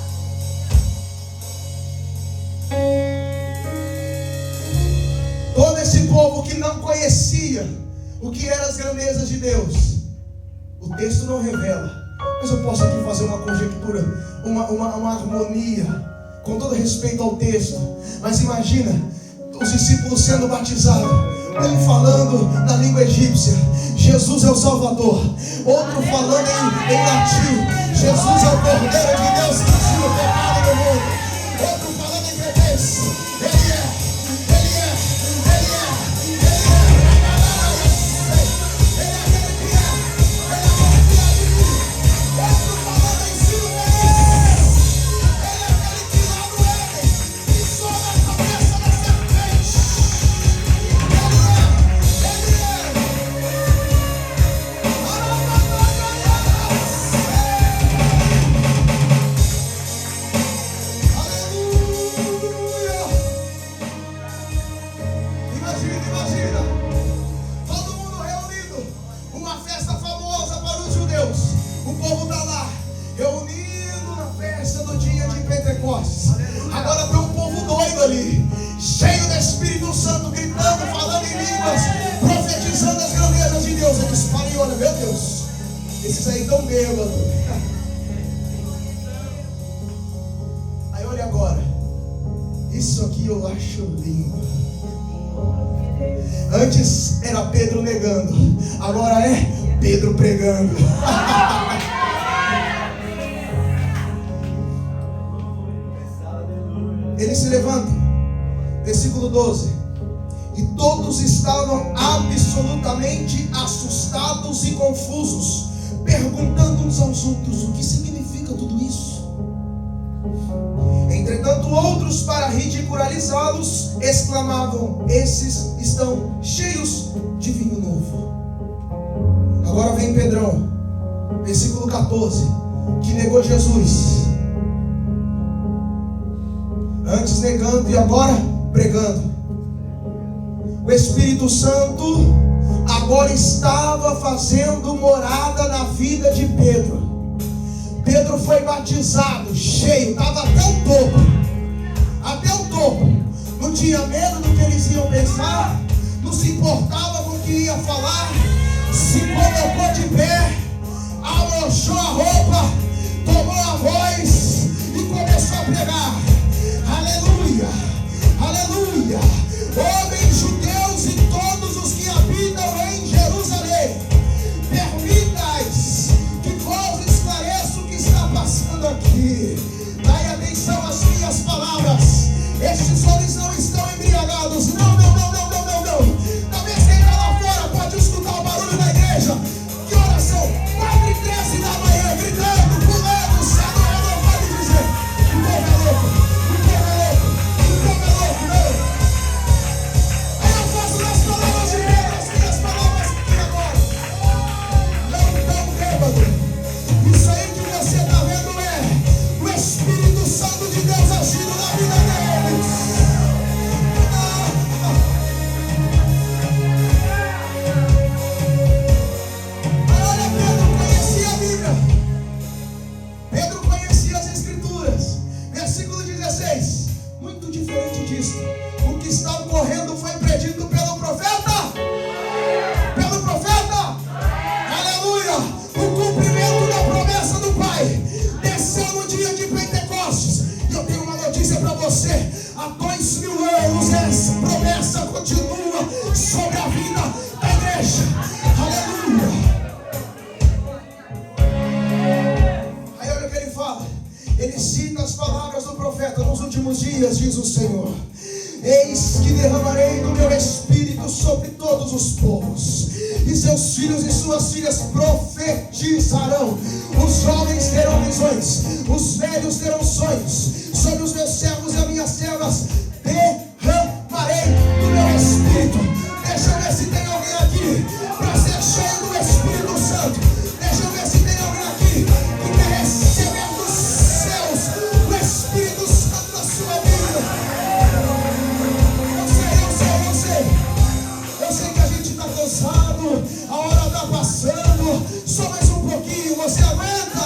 Todo esse povo que não conhecia o que eram as grandezas de Deus, o texto não revela. Mas eu posso aqui fazer uma conjectura, uma harmonia, com todo respeito ao texto. Mas imagina os discípulos sendo batizados, um falando na língua egípcia, Jesus é o Salvador, outro falando em latim, Jesus é o Cordeiro de Deus que tira o pecado do mundo, outro falando em cretense, Ele é. Imagina, todo mundo reunido, uma festa famosa para os judeus. O povo está lá, reunido na festa do dia de Pentecostes. Agora tem um povo doido ali, cheio do Espírito Santo, gritando, falando em línguas, Esses aí estão bêbados. Aí olha agora. Isso aqui eu acho lindo. Antes era Pedro negando, agora é Pedro pregando. Ele se levanta, versículo 12. E todos estavam absolutamente assustados e confusos, perguntando uns aos outros: o que significa tudo isso? Entretanto, outros, para ridicularizá-los, exclamavam: esses estão cheios de vinho novo. Agora vem Pedrão, versículo 14, que negou Jesus. Antes negando e agora pregando. O Espírito Santo agora estava fazendo morada na vida de Pedro. Pedro foi batizado, cheio, estava até o topo. Até o topo. Não tinha medo do que eles iam pensar, não se importava com o que ia falar. Se colocou de pé, abrochou a roupa, tomou a voz e começou a pregar. Aleluia, aleluia. Homens judeus e todos os que habitam em Jerusalém, permitais que vos esclareça o que está passando aqui. Dai atenção às minhas palavras. Estes homens não estão embriagados. Não. Talvez quem está lá fora pode escutar o barulho da igreja. Que oração? 4h13 da manhã, gritando, pulando, se adorando, pode dizer: o povo é louco, o povo é louco, o povo é louco, não. Aí eu faço nas palavras de Pedro, as minhas palavras aqui agora. Não tão bêbado. Isso aí que você está vendo é o Espírito Santo de Deus agindo na vida deles. Olha, Pedro conhecia a Bíblia. Pedro conhecia as Escrituras. Versículo 16. Muito diferente disso. O que está ocorrendo foi predito pelo profeta. Pelo profeta. Aleluia. O cumprimento da promessa do Pai desceu no dia de Pentecostes. E eu tenho uma notícia para você. Há 2000 anos essa promessa continua sobre a vida da igreja. Aleluia. Aí olha o que ele fala. Ele cita as palavras do profeta: nos últimos dias, diz o Senhor, eis que derramarei do meu espírito sobre todos os povos, e seus filhos e suas filhas profetizarão, os jovens terão visões, os velhos terão sonhos, sobre os meus servos e as minhas servas derramarei do meu espírito. Deixa eu ver se tem alguém aqui para ser cheio do Espírito Santo. Deixa eu ver se tem alguém aqui que quer receber dos céus o Espírito Santo na sua vida. Eu sei que a gente está cansado, a hora está passando. Só mais um pouquinho, você aguenta?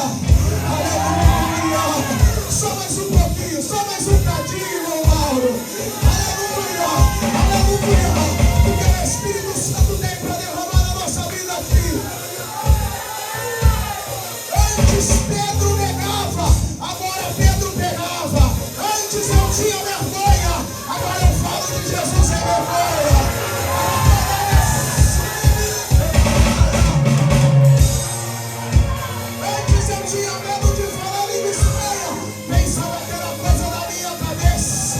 Aleluia! Só mais um pouquinho, só mais um cadinho, Mauro. Aleluia! Aleluia! Porque o Espírito Santo tem para derramar na nossa vida aqui. Antes Pedro negava, agora Pedro pegava. Antes eu tinha vergonha, agora eu falo de Jesus sem vergonha. Antes eu tinha medo de falar língua estranha, pensava que era coisa da minha cabeça.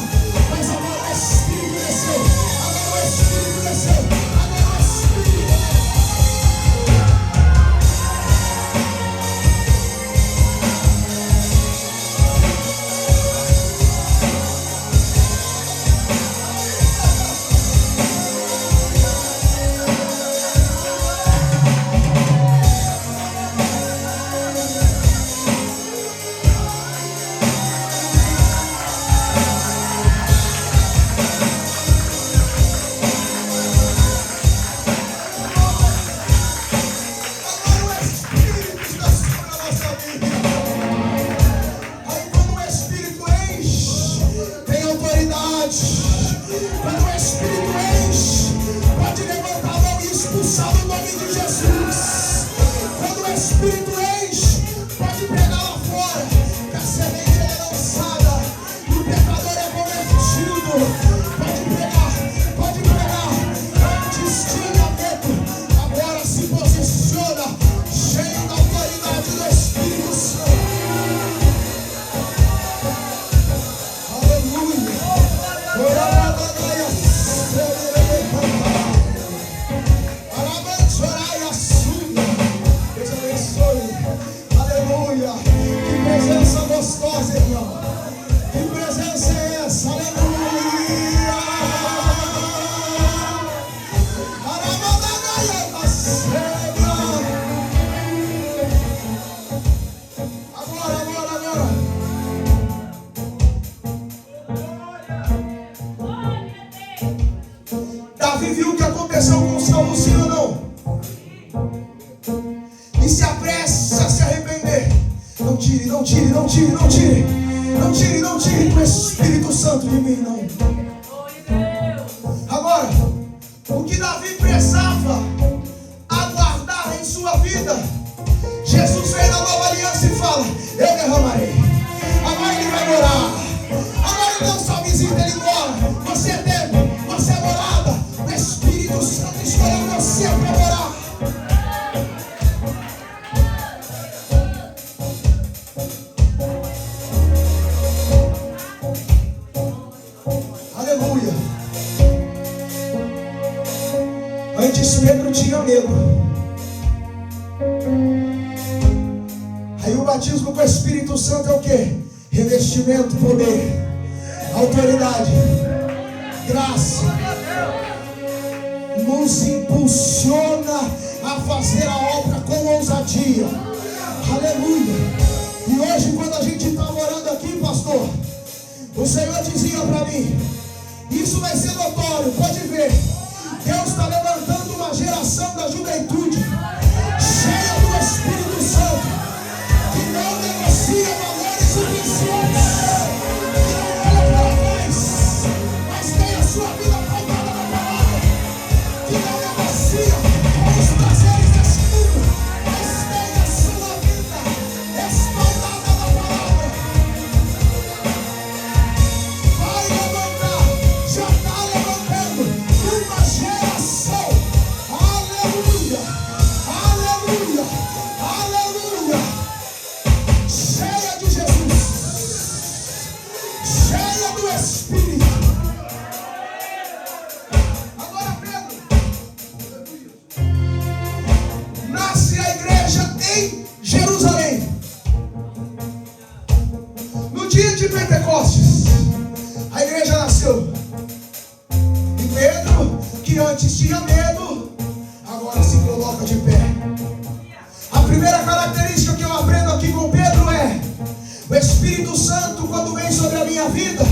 Mas agora o Espírito desceu, agora o Espírito desceu, agora o Espírito. Quando o Espírito enche, pode levantar a mão e expulsar no nome de Jesus. Quando o Espírito Aleluia. Antes Pedro tinha medo. Aí o batismo com o Espírito Santo é o quê? Revestimento, poder, autoridade, graça. Nos impulsiona a fazer a obra com ousadia. Aleluia. E hoje, quando a gente estava orando aqui, pastor, o Senhor dizia para mim: isso vai ser notório, pode ver. Deus está levantando uma geração da juventude cheia do Espírito Santo, que não negocia valores suficientes, que não olha para trás, mas tem a sua vida pautada na palavra, que não negocia com os prazeres desse mundo, mas tem a sua vida respaldada na palavra. Vai levantar, já está levantando uma geração. Aleluia, aleluia, aleluia, cheia de Jesus, cheia do Espírito. Agora Pedro, nasce a igreja em Jerusalém. No dia de Pentecostes, a igreja nasceu. E Pedro, que antes tinha medo, agora se coloca de pé. A primeira característica que eu aprendo aqui com Pedro é: o Espírito Santo, quando vem sobre a minha vida,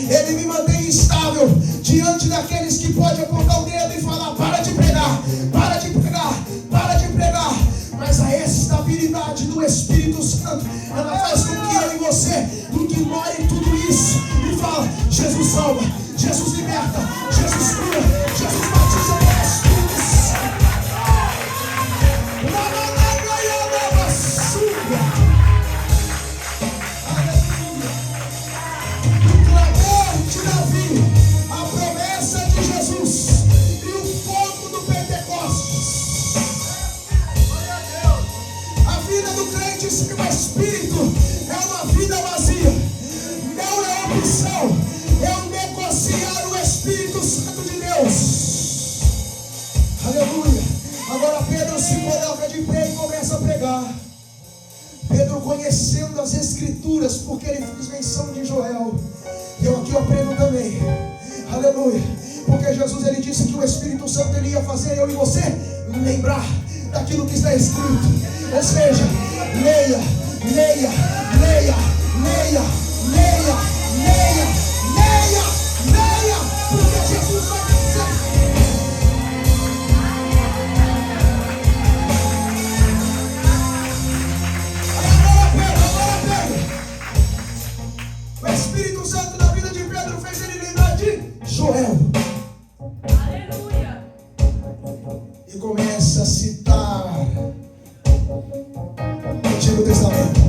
ele me mantém estável diante daqueles que podem apontar o dedo e falar: para de pregar, para de pregar, para de pregar. Mas a estabilidade do Espírito Santo, ela faz com que eu e você ignore tudo isso e fala: Jesus salva, Jesus liberta, Jesus cura, Jesus batiza com Espírito Santo. Aleluia. O clamor de Davi, a promessa de Jesus e o fogo do Pentecostes. A vida do crente sem o Espírito é uma vida vazia. Não é opção, é o negociar o Espírito Santo de Deus. Aleluia. Agora Pedro se coloca de pé e começa a pregar. Pedro conhecendo as Escrituras, porque ele fez menção de Joel. E eu aqui aprendo também. Aleluia. Porque Jesus, ele disse que o Espírito Santo, ele ia fazer eu e você lembrar daquilo que está escrito. Ou seja, leia, leia, leia, leia, leia, leia, leia, leia, porque Jesus vai dizer. Agora Pedro. O Espírito Santo na vida de Pedro fez ele lembrar de Joel. Aleluia. E começa a citar o Antigo Testamento.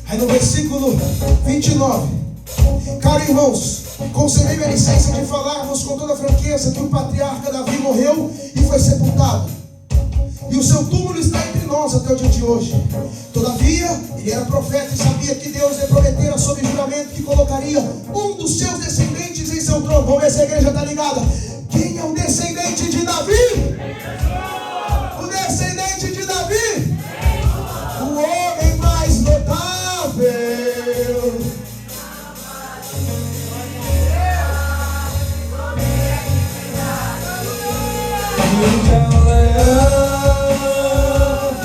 Aí no versículo 29: caro irmãos, concedei-me a licença de falarmos com toda franqueza que o patriarca Davi morreu e foi sepultado, e o seu túmulo está entre nós até o dia de hoje. Todavia, ele era profeta e sabia que Deus lhe prometera sob juramento que colocaria um dos seus descendentes em seu trono. Vamos ver se a igreja está ligada. Quem é o descendente de Davi? O descendente de Davi? O homem mais notável.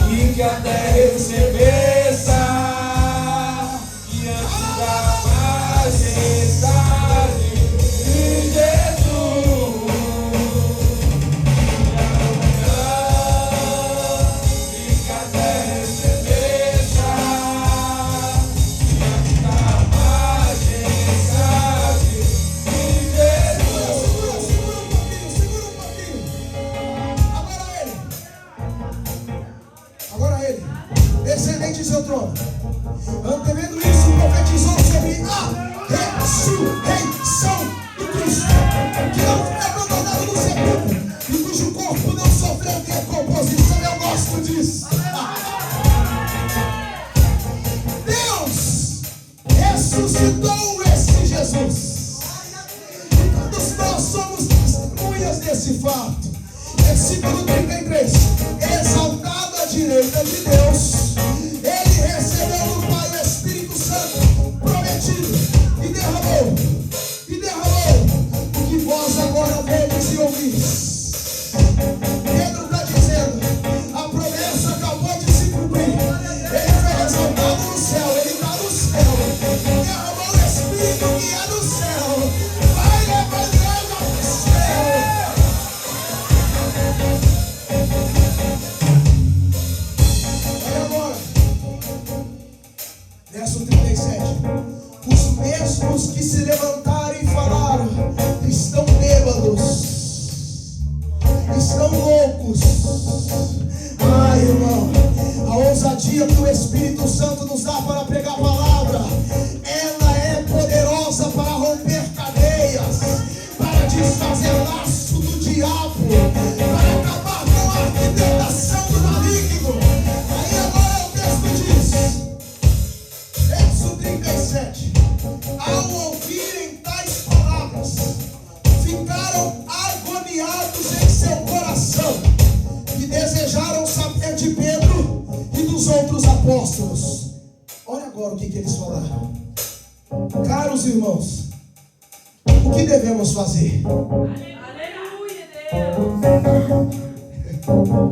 E que a terra recebeça diante da majestade de Jesus. E que a terra recebeça diante da majestade de Jesus. Segura um pouquinho. Agora ele, descendente de seu trono. Antevendo isso, profetizou sobre a ressurreição do Cristo, que não foi abandonado no sepulcro e cujo corpo não sofreu decomposição. Eu gosto disso. Deus ressuscitou esse Jesus. esse fato. Versículo 33. Exaltado à direita de Deus, ele recebeu do Pai o Espírito Santo prometido e derramou o que vós agora vedes e ouvis. Pedro está dizendo, a promessa acabou de se cumprir. Ele foi exaltado no céu, ele está no céu, derramou o Espírito que é do céu, vai levantando ao céu. Olha agora, verso 37. Os mesmos que se levantaram e falaram estão bêbados, estão loucos. Ai, irmão, a ousadia que o Espírito Santo nos dá para pregar a palavra, ela é poderosa para romper cadeias, para desfazer laço do diabo, para acabar com a arquitetação do maligno. Aí agora o texto diz, verso 37, ao ouvirem tais palavras, ficaram agoniados em seu coração e desejaram saber de Pedro e dos outros apóstolos. Olha agora o que eles falaram. Caros irmãos, o que devemos fazer? Aleluia, Deus.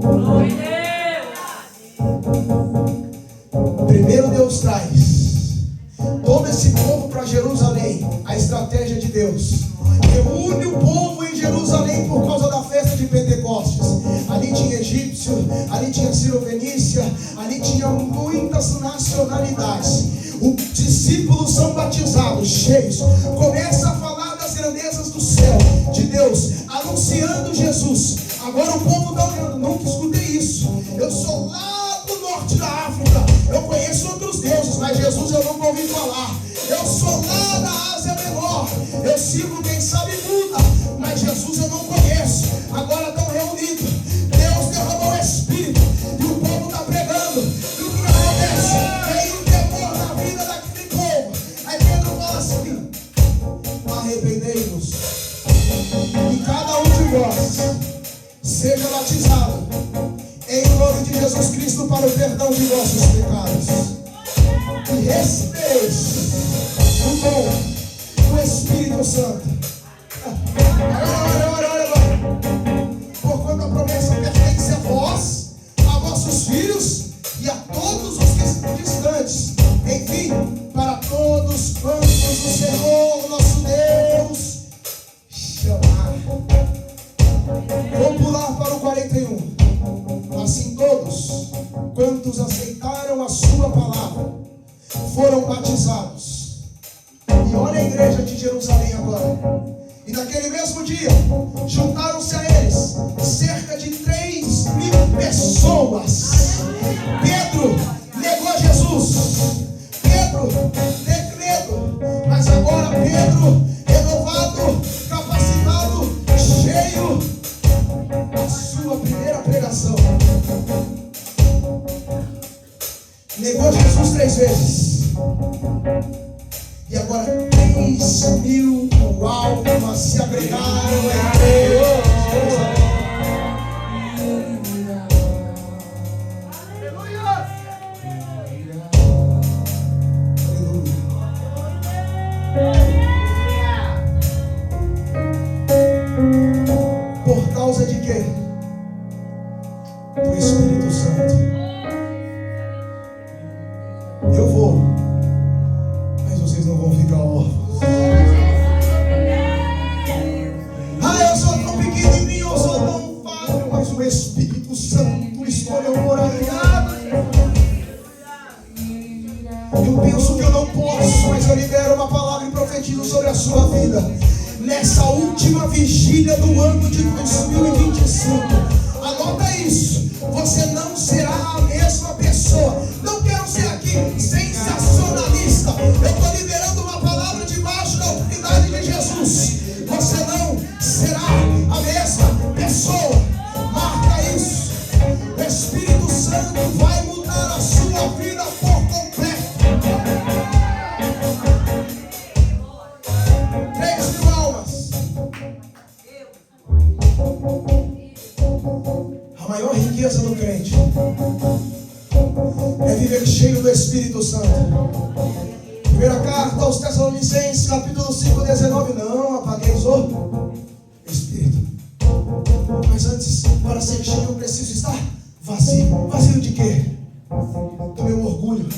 Glória a Deus. Primeiro Deus traz todo esse povo para Jerusalém. A estratégia de Deus reúne o povo em Jerusalém por causa da festa de Pentecostes. Ali tinha egípcio, ali tinha sírio-fenícia, ali tinha muitas nacionalidades. Os discípulos são batizados, cheios, começa a falar das grandezas do céu, de Deus, anunciando Jesus. Agora o povo está olhando, nunca escutei isso. Eu sou lá do norte da África, eu conheço outros deuses, mas Jesus eu nunca ouvi falar. Eu sou lá da Ásia Menor, eu sigo quem sabe Buda, mas Jesus eu não conheço. Agora estão reunidos, Deus derramou o Espírito e o povo está pregando. E o que acontece? Vem um temor na vida daquele povo. Aí Pedro fala assim: arrependei-vos e cada um de vós seja batizado em nome de Jesus Cristo para o perdão de vossos pecados, e recebereis o dom do Espírito Santo. Olha. Porquanto a promessa pertence a vós, a vossos filhos e a todos os que estão distantes, enfim, para todos quantos o Senhor nosso Deus chamar. Vamos pular para o 41. Assim todos quantos aceitaram a sua palavra foram batizados. E olha a igreja de Jerusalém agora. E naquele mesmo dia juntaram-se a eles cerca de 3.000 pessoas. Pedro negou Jesus, Pedro teve medo, mas agora Pedro renovado, capacitado, cheio da sua primeira pregação. Negou Jesus 3 vezes. E agora 3.000 almas se agregaram a Deus. Por causa de quê? Do Espírito Santo. Eu vou, mas vocês não vão ficar órfãos. Eu sou tão pequenininho, eu sou tão falho, mas o Espírito Santo escolheu morar em mim. Eu penso que eu não posso, mas eu libero uma palavra e profetizo sobre a sua vida. Nessa última vigília do ano de 2025, anota isso, você não será a mesma pessoa. Não quero ser aqui sensacionalista, eu estou liberando uma palavra debaixo da autoridade de Jesus. Você não será a mesma pessoa. Marca isso. O Espírito Santo vai mudar a sua vida por completo. 3.000 almas. Espírito Santo. Primeira carta aos Tessalonicenses, capítulo 5, 19. Não apagueis o Espírito. Mas antes, para ser cheio, eu preciso estar vazio. Vazio de quê? Do meu orgulho.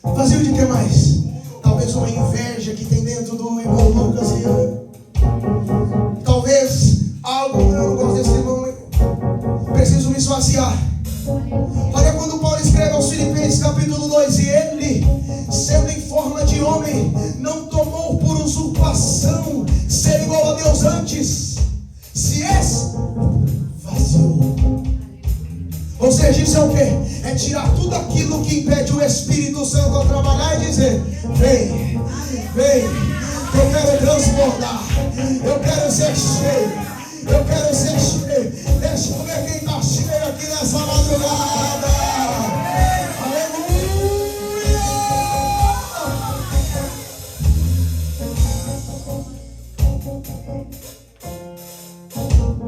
Vazio de que mais? Talvez uma inveja que tem dentro do irmão Lucas e eu. Talvez algo, eu não gosto desse irmão, preciso me esvaziar. Olha quando Paulo escreve aos Filipenses capítulo 2: e ele, sendo em forma de homem, não tomou por usurpação ser igual a Deus, antes se esvaziou. Ou seja, isso é o quê? É tirar tudo aquilo que impede o Espírito Santo a trabalhar e dizer: vem, vem, eu quero transbordar, eu quero ser cheio, eu quero ser cheio. Deixa eu ver quem está cheio aqui nessa madrugada. Aleluia!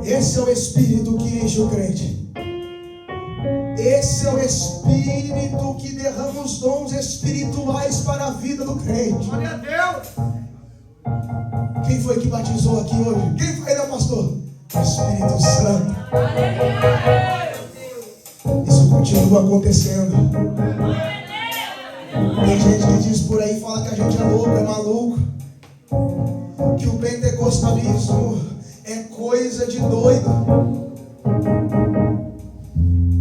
Esse é o Espírito que enche o crente. Esse é o Espírito que derrama os dons espirituais para a vida do crente. Glória a Deus. Quem foi que batizou aqui hoje? Quem foi, né, pastor? O Espírito Santo. Isso continua acontecendo. Tem gente que diz por aí, fala que a gente é louco, é maluco, que o pentecostalismo é coisa de doido.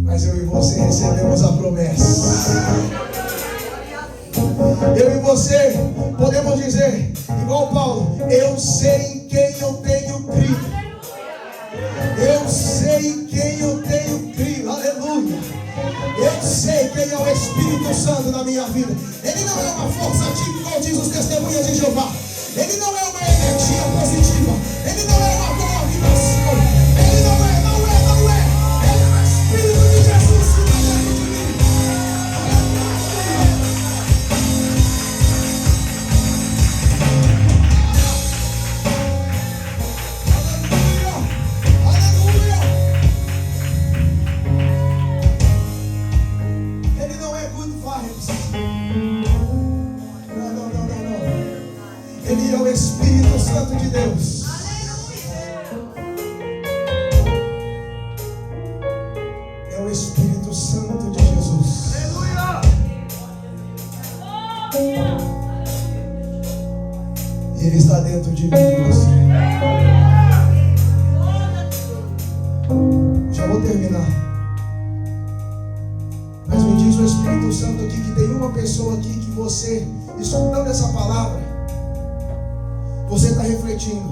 Mas eu e você recebemos a promessa. Eu e você podemos dizer, igual Paulo: eu sei em quem eu tenho crido. Eu sei em quem eu tenho crido. Aleluia. Eu sei quem é o Espírito Santo na minha vida. Ele não é uma força ativa, igual diz os testemunhas de Jeová. Ele não é uma energia positiva. Ele não é uma boa vibração. Ele não é. Ele é o Espírito de Jesus que está dentro de mim. Aleluia. Aleluia. Ele não é good vibes. Não. Ele é o Espírito Santo de Deus. É o Espírito Santo de Jesus. E Ele está dentro de mim e de você. Já vou terminar. Mas me diz o Espírito Santo aqui que tem uma pessoa aqui que você, escutando essa palavra, você está refletindo: